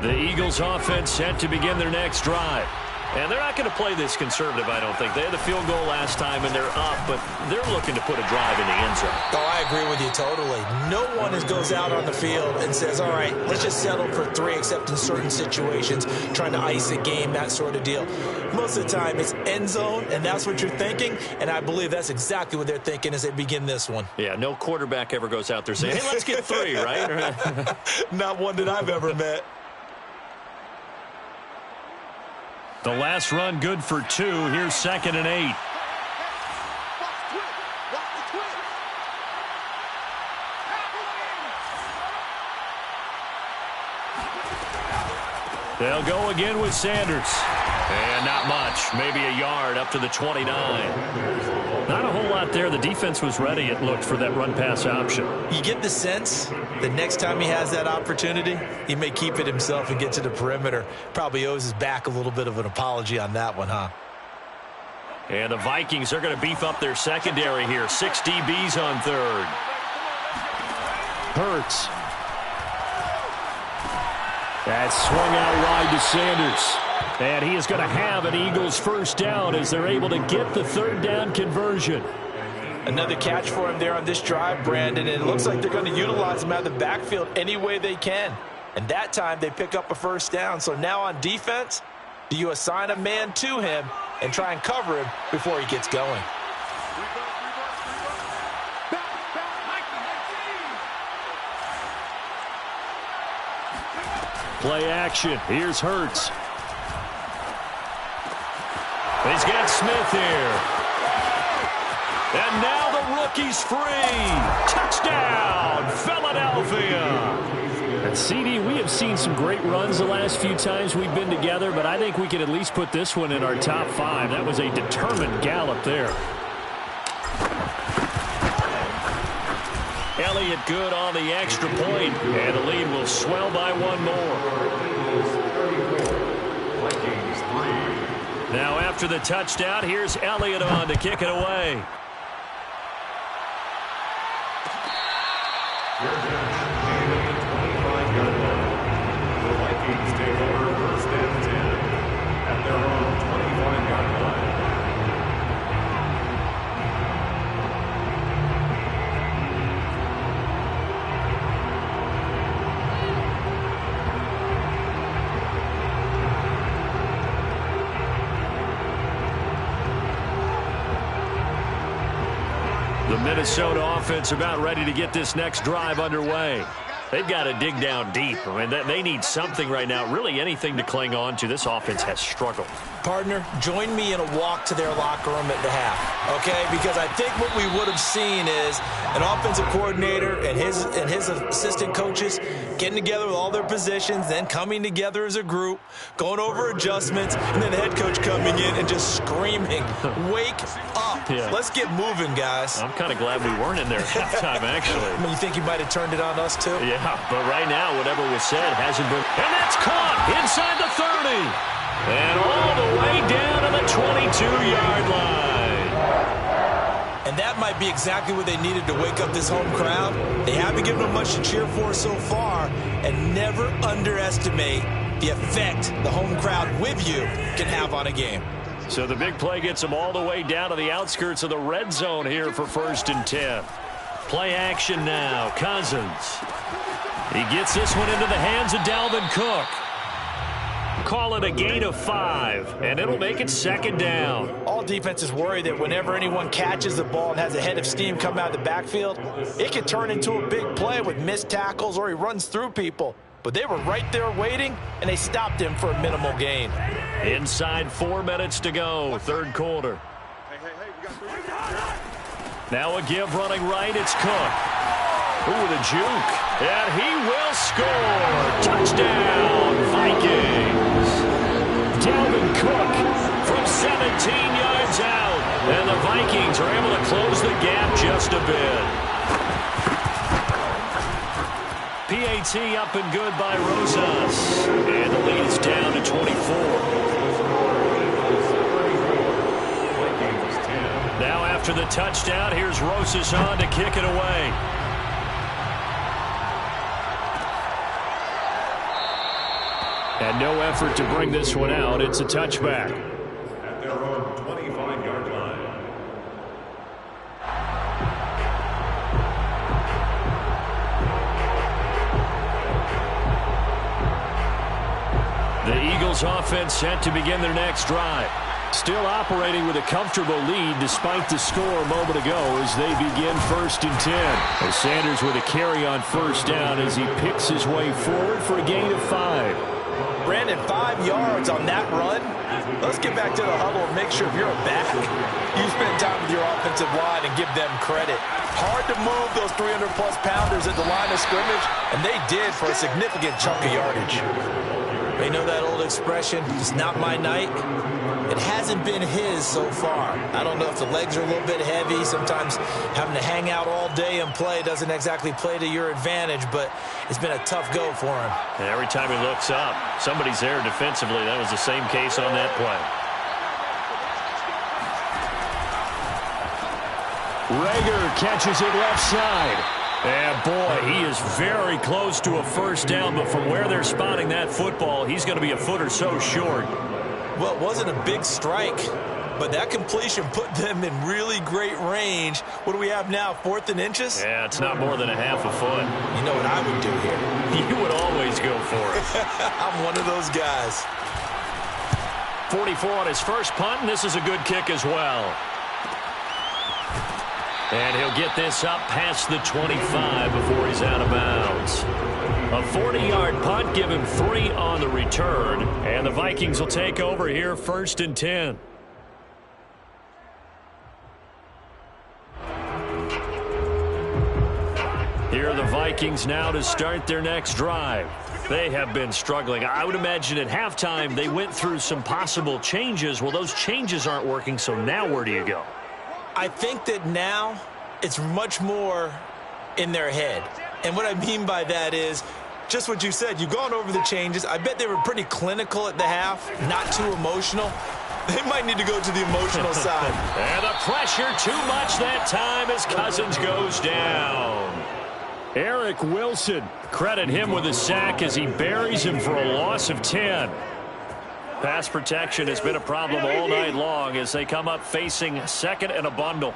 [SPEAKER 2] The Eagles offense set to begin their next drive. And they're not going to play this conservative, I don't think. They had the field goal last time, and they're up, but they're looking to put a drive in the end zone.
[SPEAKER 3] Oh, I agree with you totally. No one goes out on the field and says, all right, let's just settle for 3, except in certain situations, trying to ice a game, that sort of deal. Most of the time, it's end zone, and that's what you're thinking, and I believe that's exactly what they're thinking as they begin this one.
[SPEAKER 2] Yeah, no quarterback ever goes out there saying, hey, let's get 3, right?
[SPEAKER 3] Not one that I've ever met.
[SPEAKER 2] The last run good for 2. Here's 2nd and 8. They'll go again with Sanders. And not much. Maybe a yard up to the 29. Not a whole lot there. The defense was ready, it looked, for that run-pass option.
[SPEAKER 3] You get the sense that next time he has that opportunity, he may keep it himself and get to the perimeter. Probably owes his back a little bit of an apology on that one, huh?
[SPEAKER 2] And the Vikings are going to beef up their secondary here. 6 DBs on 3rd. Hurts. That's swung out wide to Sanders. And he is going to have an Eagles 1st down as they're able to get the 3rd down conversion.
[SPEAKER 3] Another catch for him there on this drive, Brandon, and it looks like they're going to utilize him out of the backfield any way they can. And that time they pick up a 1st down. So now on defense, do you assign a man to him and try and cover him before he gets going?
[SPEAKER 2] Play action. Here's Hurts. He's got Smith here. And now the rookie's free. Touchdown, Philadelphia. And CD, we have seen some great runs the last few times we've been together, but I think we can at least put this one in our top 5. That was a determined gallop there. Elliott good on the extra point, and the lead will swell by 1 more. Now after the touchdown, here's Elliott on to kick it away.
[SPEAKER 4] The Vikings take over 1st and 10 at their own 25-yard line.
[SPEAKER 2] The Minnesota offense about ready to get this next drive underway. They've got to dig down deep. I mean, they need something right now, really anything to cling on to. This offense has struggled.
[SPEAKER 3] Partner, join me in a walk to their locker room at the half, okay? Because I think what we would have seen is an offensive coordinator and his assistant coaches getting together with all their positions, then coming together as a group, going over adjustments, and then the head coach coming in and just screaming, wake up.
[SPEAKER 2] Yeah.
[SPEAKER 3] Let's get moving, guys.
[SPEAKER 2] I'm kind of glad we weren't in there at halftime, actually.
[SPEAKER 3] I mean, you think you might have turned it on us, too?
[SPEAKER 2] Yeah, but right now, whatever was said hasn't been. And that's caught inside the 30. And all the way down to the 22-yard line.
[SPEAKER 3] And that might be exactly what they needed to wake up this home crowd. They haven't given them much to cheer for so far. And never underestimate the effect the home crowd with you can have on a game.
[SPEAKER 2] So the big play gets them all the way down to the outskirts of the red zone here for 1st and 10. Play action now. Cousins. He gets this one into the hands of Dalvin Cook. Call it a gain of 5, and it'll make it 2nd down.
[SPEAKER 3] All defenses worry that whenever anyone catches the ball and has a head of steam come out of the backfield, it can turn into a big play with missed tackles or he runs through people. But they were right there waiting, and they stopped him for a minimal gain.
[SPEAKER 2] Inside 4 minutes to go, 3rd quarter. Now a give running right, it's Cook. Ooh, the juke. And he will score. Touchdown, Vikings. Dalvin Cook from 17 yards out. And the Vikings are able to close the gap just a bit. PAT up and good by Rosas. And the lead is down to 24. Now after the touchdown, here's Rosas on to kick it away. And no effort to bring this one out. It's a touchback.
[SPEAKER 4] At their own 25-yard line.
[SPEAKER 2] The Eagles offense set to begin their next drive. Still operating with a comfortable lead despite the score a moment ago as they begin 1st and 10. As Sanders with a carry on 1st down as he picks his way forward for a gain of 5.
[SPEAKER 3] Brandon, 5 yards on that run. Let's get back to the huddle and make sure if you're a back, you spend time with your offensive line and give them credit. Hard to move those 300-plus pounders at the line of scrimmage, and they did for a significant chunk of yardage. They know that old expression, it's not my night. It hasn't been his so far. I don't know if the legs are a little bit heavy. Sometimes having to hang out all day and play doesn't exactly play to your advantage, but it's been a tough go for him.
[SPEAKER 2] And every time he looks up, somebody's there defensively. That was the same case on that play. Rager catches it left side. And boy, he is very close to a 1st down, but from where they're spotting that football, he's going to be a foot or so short.
[SPEAKER 3] Well, it wasn't a big strike, but that completion put them in really great range. What do we have now, 4th and inches?
[SPEAKER 2] Yeah, it's not more than a half a foot.
[SPEAKER 3] You know what I would do here?
[SPEAKER 2] You would always go for it.
[SPEAKER 3] I'm one of those guys.
[SPEAKER 2] 44 on his first punt, and this is a good kick as well. And he'll get this up past the 25 before he's out of bounds. A 40-yard punt, give him 3 on the return. And the Vikings will take over here 1st and 10. Here are the Vikings now to start their next drive. They have been struggling. I would imagine at halftime they went through some possible changes. Well, those changes aren't working, so now where do you go?
[SPEAKER 3] I think that now it's much more in their head. And what I mean by that is just what you said. You've gone over the changes. I bet they were pretty clinical at the half, not too emotional. They might need to go to the emotional side.
[SPEAKER 2] And the pressure too much that time as Cousins goes down. Eric Wilson, credit him with a sack as he buries him for a loss of 10. Pass protection has been a problem all night long as they come up facing 2nd and a bundle.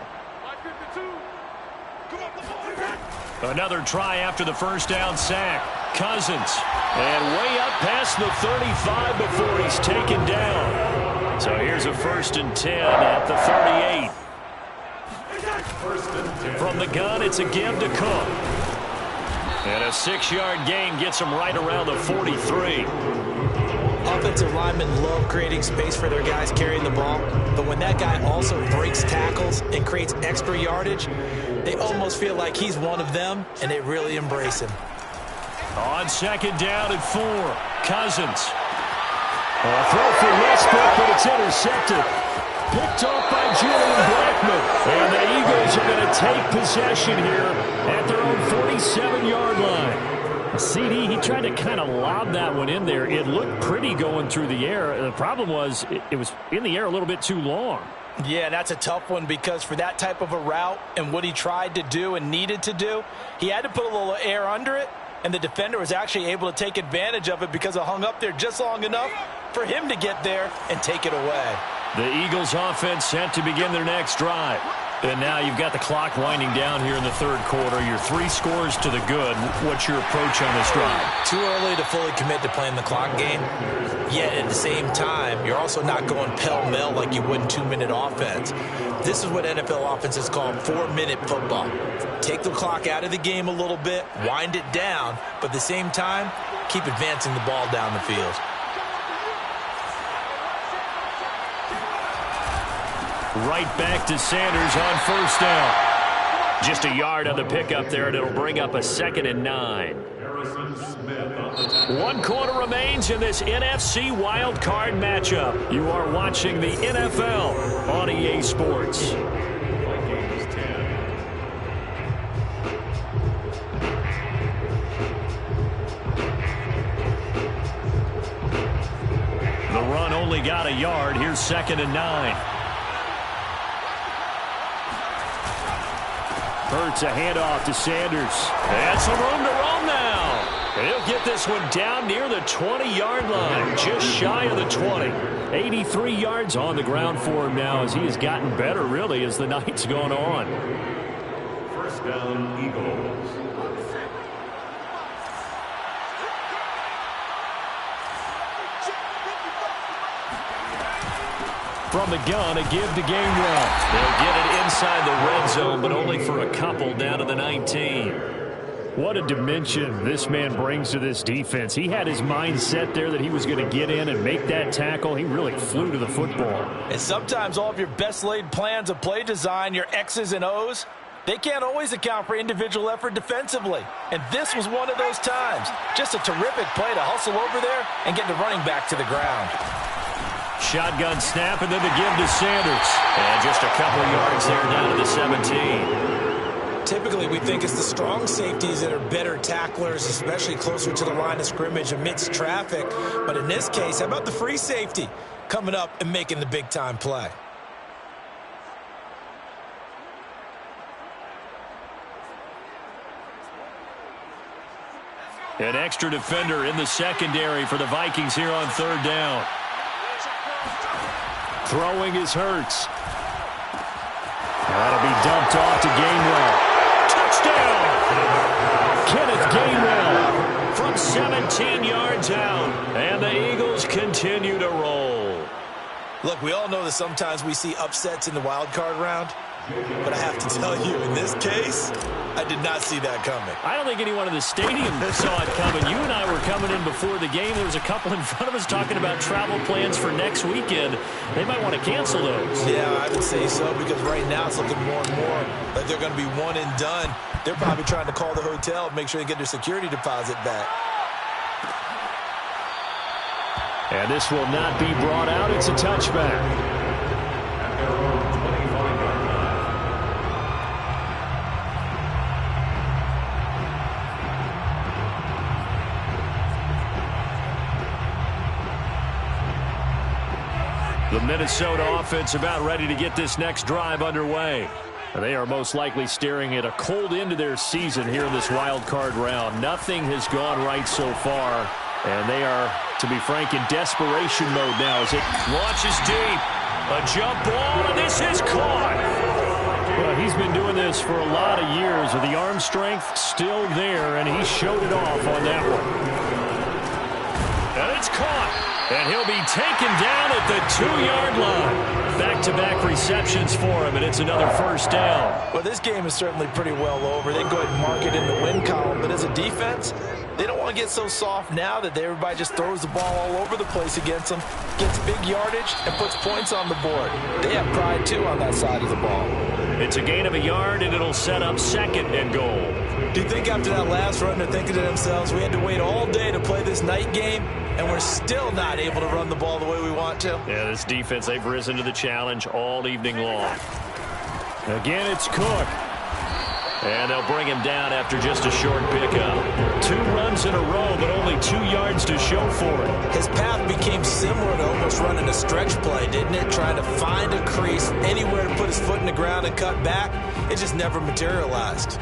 [SPEAKER 2] Another try after the 1st down sack. Cousins. And way up past the 35 before he's taken down. So here's a 1st and 10 at the 38. From the gun, it's a give to Cook. And a 6-yard gain gets him right around the 43.
[SPEAKER 3] Offensive linemen love creating space for their guys carrying the ball, but when that guy also breaks tackles and creates extra yardage, they almost feel like he's one of them, and they really embrace him.
[SPEAKER 2] On 2nd down and 4, Cousins. A throw for Westbrook, but it's intercepted. Picked off by Julian Blackman. And the Eagles are going to take possession here at their own 47-yard line. CD, he tried to kind of lob that one in there. It looked pretty going through the air. The problem was it was in the air a little bit too long.
[SPEAKER 3] Yeah, that's a tough one because for that type of a route and what he tried to do and needed to do, he had to put a little air under it, and the defender was actually able to take advantage of it because it hung up there just long enough for him to get there and take it away.
[SPEAKER 2] The Eagles offense set to begin their next drive. And now you've got the clock winding down here in the third quarter. You're 3 scores to the good. What's your approach on this drive?
[SPEAKER 3] Too early to fully commit to playing the clock game. Yet at the same time, you're also not going pell-mell like you would in 2-minute offense. This is what NFL offenses call 4-minute football. Take the clock out of the game a little bit, wind it down, but at the same time, keep advancing the ball down the field.
[SPEAKER 2] Right back to Sanders on first down. Just a yard on the pickup there, and it'll bring up a 2nd and 9. One quarter remains in this NFC Wildcard matchup. You are watching the NFL on EA Sports. The run only got a yard. Here's 2nd and 9. Hurts a handoff to Sanders. And some room to roam now. And he'll get this one down near the 20-yard line, just shy of the 20. 83 yards on the ground for him now as he has gotten better, really, as the night's gone on.
[SPEAKER 4] First down, Eagles.
[SPEAKER 2] From the gun, a give to Gainwell. They'll get it inside the red zone, but only for a couple down to the 19. What a dimension this man brings to this defense. He had his mind set there that he was going to get in and make that tackle. He really flew to the football.
[SPEAKER 3] And sometimes all of your best laid plans of play design, your X's and O's, they can't always account for individual effort defensively. And this was one of those times. Just a terrific play to hustle over there and get the running back to the ground.
[SPEAKER 2] Shotgun snap, and then the give to Sanders. And just a couple of yards there down to the 17.
[SPEAKER 3] Typically, we think it's the strong safeties that are better tacklers, especially closer to the line of scrimmage amidst traffic. But in this case, how about the free safety coming up and making the big-time play?
[SPEAKER 2] An extra defender in the secondary for the Vikings here on third down. Throwing is Hurts. That'll be dumped off to Gainwell. Touchdown! Kenneth Gainwell from 17 yards out. And the Eagles continue to roll.
[SPEAKER 3] Look, we all know that sometimes we see upsets in the wild card round. But I have to tell you, in this case, I did not see that coming.
[SPEAKER 2] I don't think anyone in the stadium saw it coming. You and I were coming in before the game. There was a couple in front of us talking about travel plans for next weekend. They might want to cancel those.
[SPEAKER 3] Yeah, I would say so, because right now it's looking more and more like they're going to be one and done. They're probably trying to call the hotel and make sure they get their security deposit back.
[SPEAKER 2] And this will not be brought out. It's a touchback. The Minnesota offense about ready to get this next drive underway. They are most likely staring at a cold end to their season here in this wild card round. Nothing has gone right so far, and they are, to be frank, in desperation mode now as it launches deep. A jump ball, and this is caught. Well, he's been doing this for a lot of years with the arm strength still there, and he showed it off on that one. And it's caught. And he'll be taken down at the 2-yard line. Back-to-back receptions for him, and it's another first down.
[SPEAKER 3] Well, this game is certainly pretty well over. They can go ahead and mark it in the win column. But as a defense, they don't want to get so soft now that everybody just throws the ball all over the place against them, gets big yardage, and puts points on the board. They have pride, too, on that side of the ball.
[SPEAKER 2] It's a gain of a yard, and it'll set up 2nd and goal.
[SPEAKER 3] Do you think after that last run they're thinking to themselves, we had to wait all day to play this night game, and we're still not able to run the ball the way we want to?
[SPEAKER 2] Yeah, this defense, they've risen to the challenge all evening long. Again, it's Cook. And they'll bring him down after just a short pickup. 2 runs in a row, but only 2 yards to show for it.
[SPEAKER 3] His path became similar to almost running a stretch play, didn't it? Trying to find a crease, anywhere to put his foot in the ground and cut back. It just never materialized.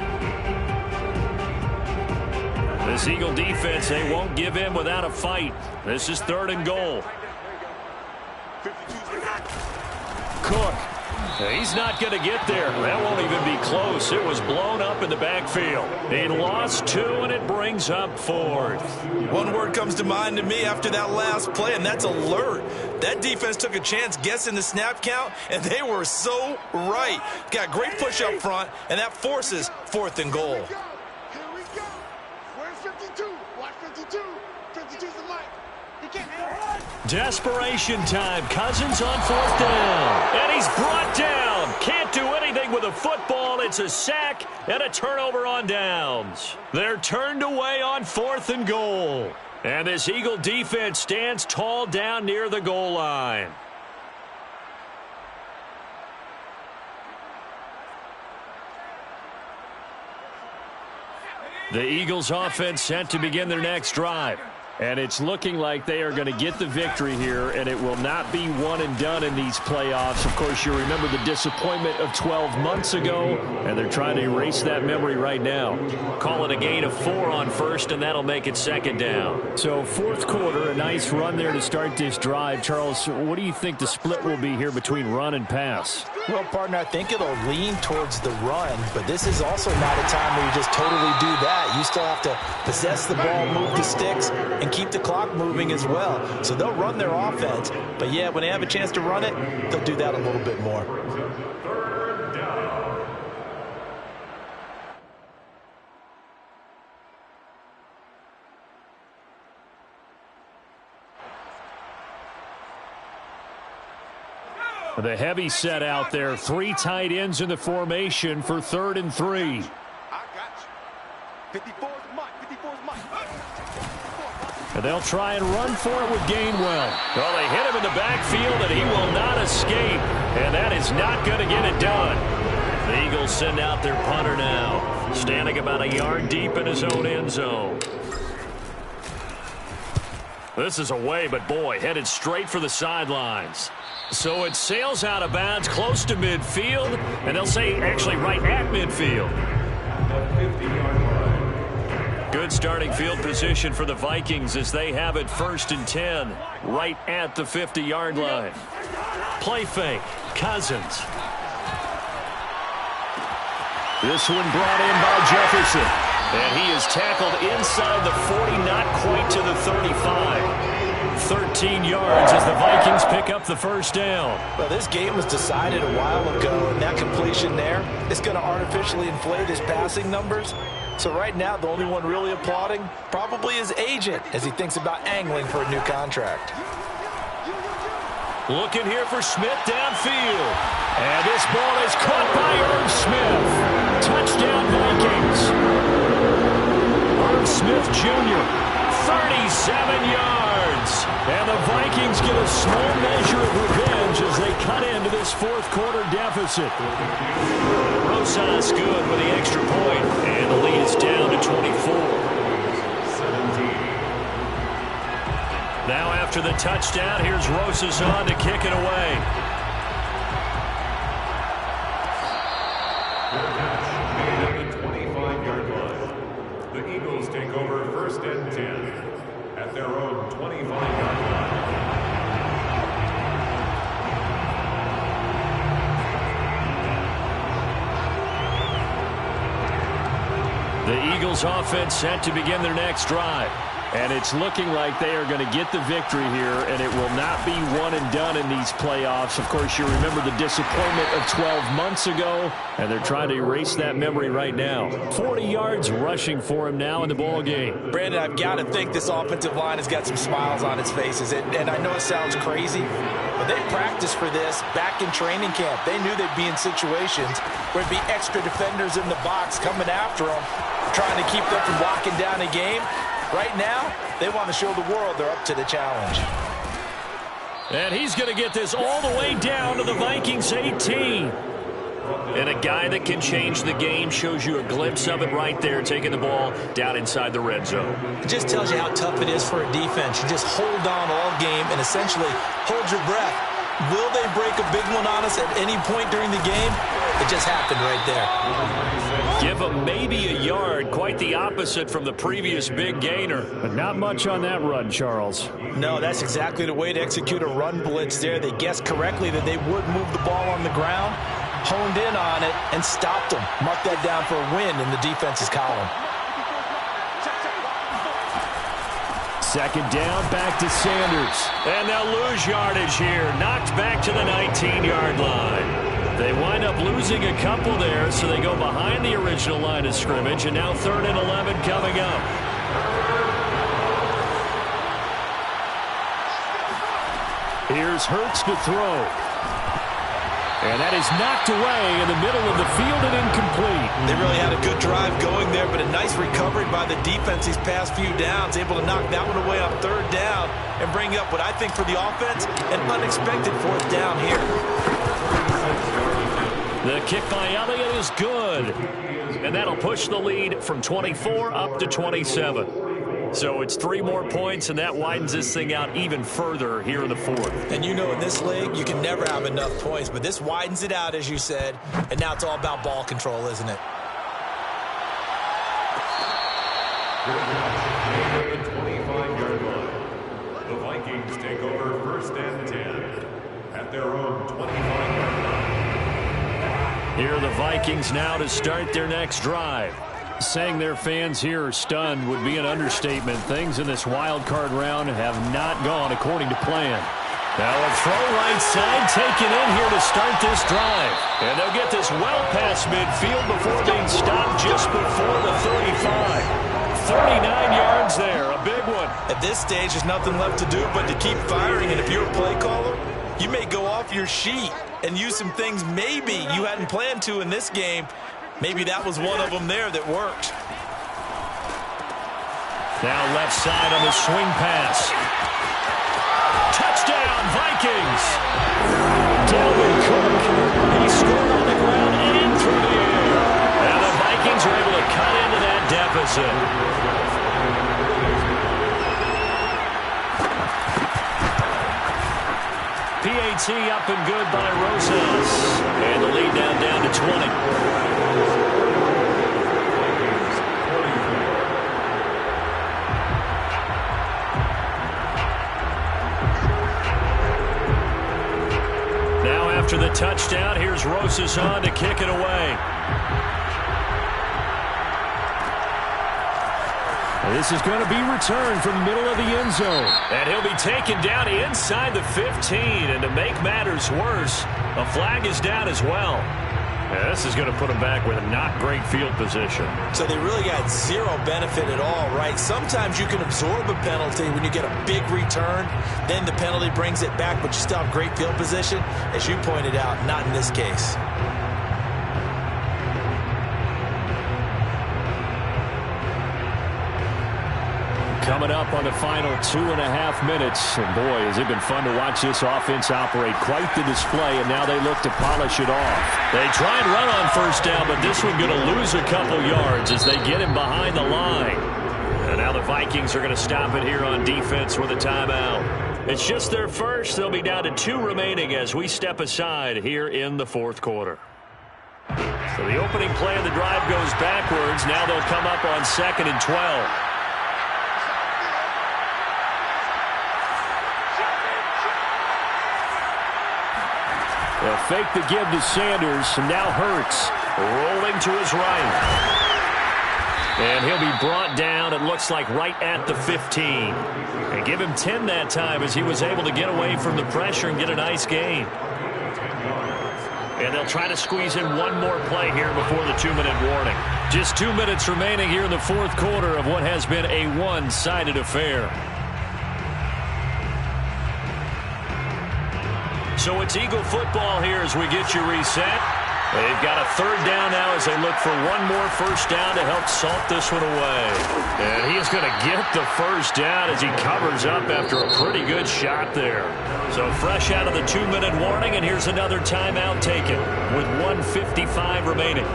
[SPEAKER 2] This Eagle defense, they won't give in without a fight. This is 3rd and goal. Cook. He's not going to get there. That won't even be close. It was blown up in the backfield. He lost 2, and it brings up 4th.
[SPEAKER 3] One word comes to mind to me after that last play, and that's alert. That defense took a chance guessing the snap count, and they were so right. Got great push up front, and that forces 4th and goal.
[SPEAKER 5] Here we go. Where's 52? Watch 52. 52's the mic. He can't run.
[SPEAKER 2] Desperation time. Cousins on 4th down. And he's brought down. Can't do anything with a football. It's a sack and a turnover on downs. They're turned away on 4th and goal. And this Eagle defense stands tall down near the goal line. The Eagles offense set to begin their next drive. And it's looking like they are going to get the victory here, and it will not be one and done in these playoffs. Of course, you remember the disappointment of 12 months ago, and they're trying to erase that memory right now. Call it a gain of 4 on 1st, and that'll make it 2nd down. So 4th quarter, a nice run there to start this drive. Charles, what do you think the split will be here between run and pass?
[SPEAKER 3] Well, partner, I think it'll lean towards the run, but this is also not a time where you just totally do that. You still have to possess the ball, move the sticks, and keep the clock moving as well. So they'll run their offense, but yeah, when they have a chance to run it, they'll do that a little bit more.
[SPEAKER 4] 3rd down.
[SPEAKER 2] The heavy set out there. 3 tight ends in the formation for 3rd and 3.
[SPEAKER 5] I got you. 54's Mike. 54's Mike.
[SPEAKER 2] And they'll try and run for it with Gainwell. Well, they hit him in the backfield, and he will not escape. And that is not going to get it done. The Eagles send out their punter now, standing about a yard deep in his own end zone. This is away, but boy, headed straight for the sidelines. So it sails out of bounds close to midfield, and they'll say actually right at midfield. Good starting field position for the Vikings as they have it 1st and 10 right at the 50-yard line. Play fake. Cousins. This one brought in by Jefferson. And he is tackled inside the 40, not quite to the 35. 13 yards as the Vikings pick up the 1st down.
[SPEAKER 3] Well, this game was decided a while ago, and that completion there is going to artificially inflate his passing numbers. So right now, the only one really applauding probably his agent as he thinks about angling for a new contract.
[SPEAKER 2] Looking here for Smith downfield. And this ball is caught by Irv Smith. Touchdown, Vikings. Irv Smith Jr., 37 yards. And the Vikings get a small measure of revenge as they cut into this 4th quarter deficit. Rosas good with the extra point, and the lead is down to 24. Now after the touchdown, here's Rosas on to kick it away.
[SPEAKER 4] Made at the 25-yard line. The Eagles take over 1st and 10 at their own 25-yard line.
[SPEAKER 2] The Eagles offense set to begin their next drive. And it's looking like they are going to get the victory here, and it will not be one and done in these playoffs. Of course, you remember the disappointment of 12 months ago, and they're trying to erase that memory right now. 40 yards rushing for him now in the ball game.
[SPEAKER 3] Brandon, I've got to think this offensive line has got some smiles on its faces. And I know it sounds crazy, but they practiced for this back in training camp. They knew they'd be in situations where there'd be extra defenders in the box coming after them, trying to keep them from locking down a game. Right now, they want to show the world they're up to the challenge.
[SPEAKER 2] And he's going to get this all the way down to the Vikings 18. And a guy that can change the game, shows you a glimpse of it right there, taking the ball down inside the red zone.
[SPEAKER 3] It just tells you how tough it is for a defense. You just hold on all game and essentially hold your breath. Will they break a big one on us at any point during the game? It just happened right there.
[SPEAKER 2] Give them maybe a yard. Quite the opposite from the previous big gainer. But not much on that run, Charles.
[SPEAKER 3] No, that's exactly the way to execute a run blitz there. They guessed correctly that they would move the ball on the ground, honed in on it, and stopped them. Mark that down for a win in the defense's column.
[SPEAKER 2] Second down, back to Sanders. And they'll lose yardage here. Knocked back to the 19-yard line. They wind up losing a couple there, so they go behind the original line of scrimmage, and now 3rd and 11 coming up. Here's Hurts to throw. And that is knocked away in the middle of the field and incomplete.
[SPEAKER 3] They really had a good drive going there, but a nice recovery by the defense these past few downs, able to knock that one away on 3rd down and bring up what I think for the offense, an unexpected 4th down here.
[SPEAKER 2] The kick by Elliott is good. And that'll push the lead from 24 up to 27. So it's 3 more points, and that widens this thing out even further here in the 4th.
[SPEAKER 3] And you know in this league, you can never have enough points, but this widens it out, as you said, and now it's all about ball control, isn't it?
[SPEAKER 4] At the 25-yard line, the Vikings take over 1st and 10 at their own 25-yard line.
[SPEAKER 2] Here are the Vikings now to start their next drive. Saying their fans here are stunned would be an understatement. Things in this wild card round have not gone according to plan. Now a throw right side taken in here to start this drive. And they'll get this well past midfield before being stopped just before the 35. 39 yards there, a big one.
[SPEAKER 3] At this stage, there's nothing left to do but to keep firing. And if you're a play caller, you may go off your sheet and use some things maybe you hadn't planned to in this game. Maybe that was one of them there that worked.
[SPEAKER 2] Now left side on the swing pass. Touchdown, Vikings! Dalvin Cook, he scored on the ground and through the air. And the Vikings are able to cut into that deficit. PAT up and good by Rosas. And the lead down to 20. Now after the touchdown, here's Rosas on to kick it away. This is going to be returned from the middle of the end zone. And he'll be taken down inside the 15. And to make matters worse, a flag is down as well. And this is going to put him back with a not great field position.
[SPEAKER 3] So they really got zero benefit at all, right? Sometimes you can absorb a penalty when you get a big return. Then the penalty brings it back, but you still have great field position. As you pointed out, not in this case.
[SPEAKER 2] Coming up on the final 2.5 minutes. And boy, has it been fun to watch this offense operate. Quite the display, and now they look to polish it off. They try and run on 1st down, but this one going to lose a couple yards as they get him behind the line. And now the Vikings are going to stop it here on defense with a timeout. It's just their first. They'll be down to 2 remaining as we step aside here in the 4th quarter. So the opening play of the drive goes backwards. Now they'll come up on 2nd and 12. They'll fake the give to Sanders, and now Hurts rolling to his right. And he'll be brought down, it looks like, right at the 15. And give him 10 that time as he was able to get away from the pressure and get a nice gain. And they'll try to squeeze in one more play here before the 2-minute warning. Just 2 minutes remaining here in the fourth quarter of what has been a one-sided affair. So it's Eagle football here as we get you reset. They've got a third down now as they look for one more first down to help salt this one away. And he is going to get the first down as he covers up after a pretty good shot there. So fresh out of the 2-minute warning, and here's another timeout taken with 1:55 remaining.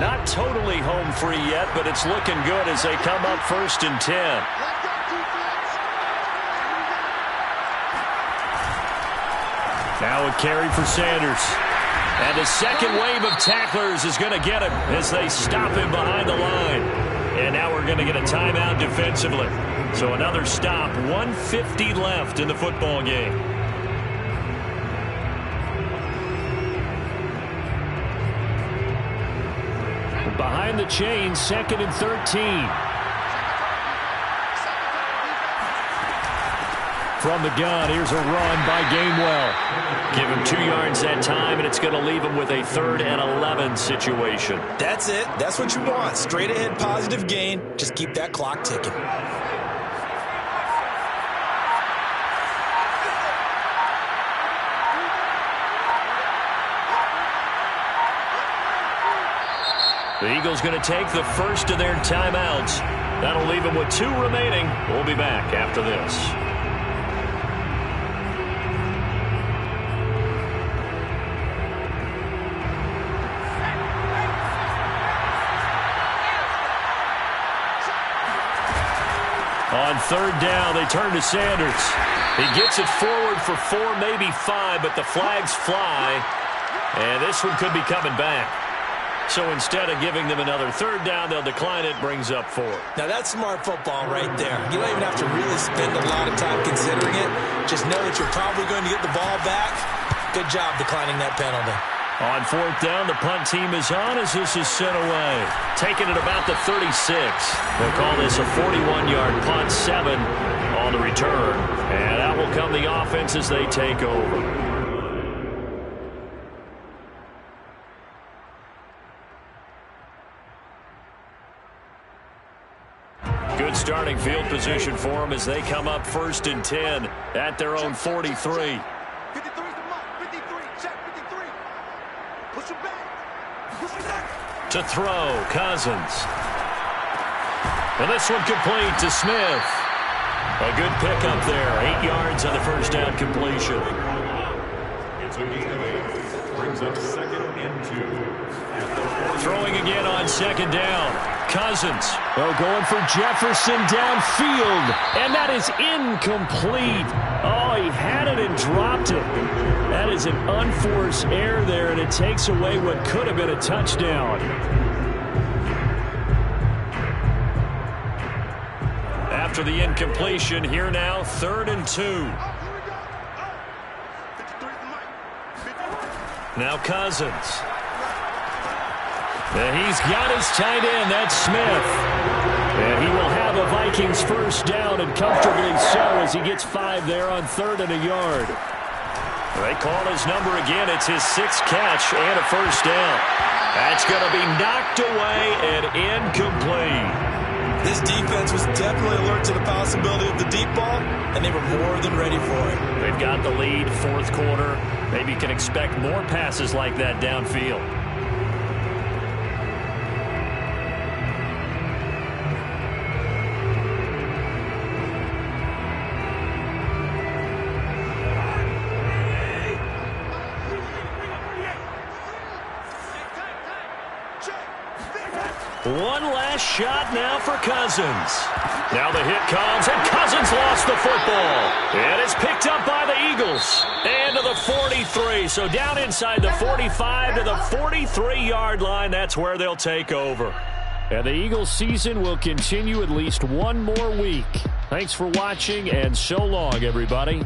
[SPEAKER 2] Not totally home free yet, but it's looking good as they come up 1st and 10. Now a carry for Sanders. And the second wave of tacklers is going to get him as they stop him behind the line. And now we're going to get a timeout defensively. So another stop, 1:50 left in the football game. Behind the chains, 2nd and 13. From the gun, here's a run by Gainwell. Give him 2 yards that time, and it's going to leave him with a 3rd and 11 situation.
[SPEAKER 3] That's it. That's what you want. Straight ahead positive gain. Just keep that clock ticking.
[SPEAKER 2] The Eagles going to take the first of their timeouts. That'll leave them with 2 remaining. We'll be back after this. On 3rd down, they turn to Sanders. He gets it forward for 4, maybe 5, but the flags fly. And this one could be coming back. So instead of giving them another 3rd down, they'll decline it, brings up 4.
[SPEAKER 3] Now that's smart football right there. You don't even have to really spend a lot of time considering it. Just know that you're probably going to get the ball back. Good job declining that penalty.
[SPEAKER 2] On 4th down, the punt team is on as this is sent away. Taking it about the 36. They'll call this a 41-yard punt, 7 on the return. And out will come the offense as they take over. Good starting field position for them as they come up 1st and 10 at their own 43.
[SPEAKER 5] 53 is the mark. 53. Check 53. Push it back. Push it back.
[SPEAKER 2] To throw, Cousins. And this one complete to Smith. A good pickup there. 8 yards on the first down completion.
[SPEAKER 4] It's a gain of 8. Brings up 2nd and 2.
[SPEAKER 2] Throwing again on 2nd down. Cousins, going for Jefferson downfield, and that is incomplete. Oh, he had it and dropped it. That is an unforced error there, and it takes away what could have been a touchdown. After the incompletion, here now, 3rd and 2. Now Cousins. And he's got his tight end, that's Smith. And he will have a Vikings first down, and comfortably so as he gets 5 there on 3rd and a yard. They call his number again. It's his 6th catch and a first down. That's going to be knocked away and incomplete.
[SPEAKER 3] This defense was definitely alert to the possibility of the deep ball, and they were more than ready for it.
[SPEAKER 2] They've got the lead, 4th quarter. Maybe you can expect more passes like that downfield. One last shot now for Cousins. Now the hit comes, and Cousins lost the football. And it's picked up by the Eagles. And to the 43. So down inside the 45 to the 43-yard line. That's where they'll take over. And the Eagles season will continue at least one more week. Thanks for watching, and so long, everybody.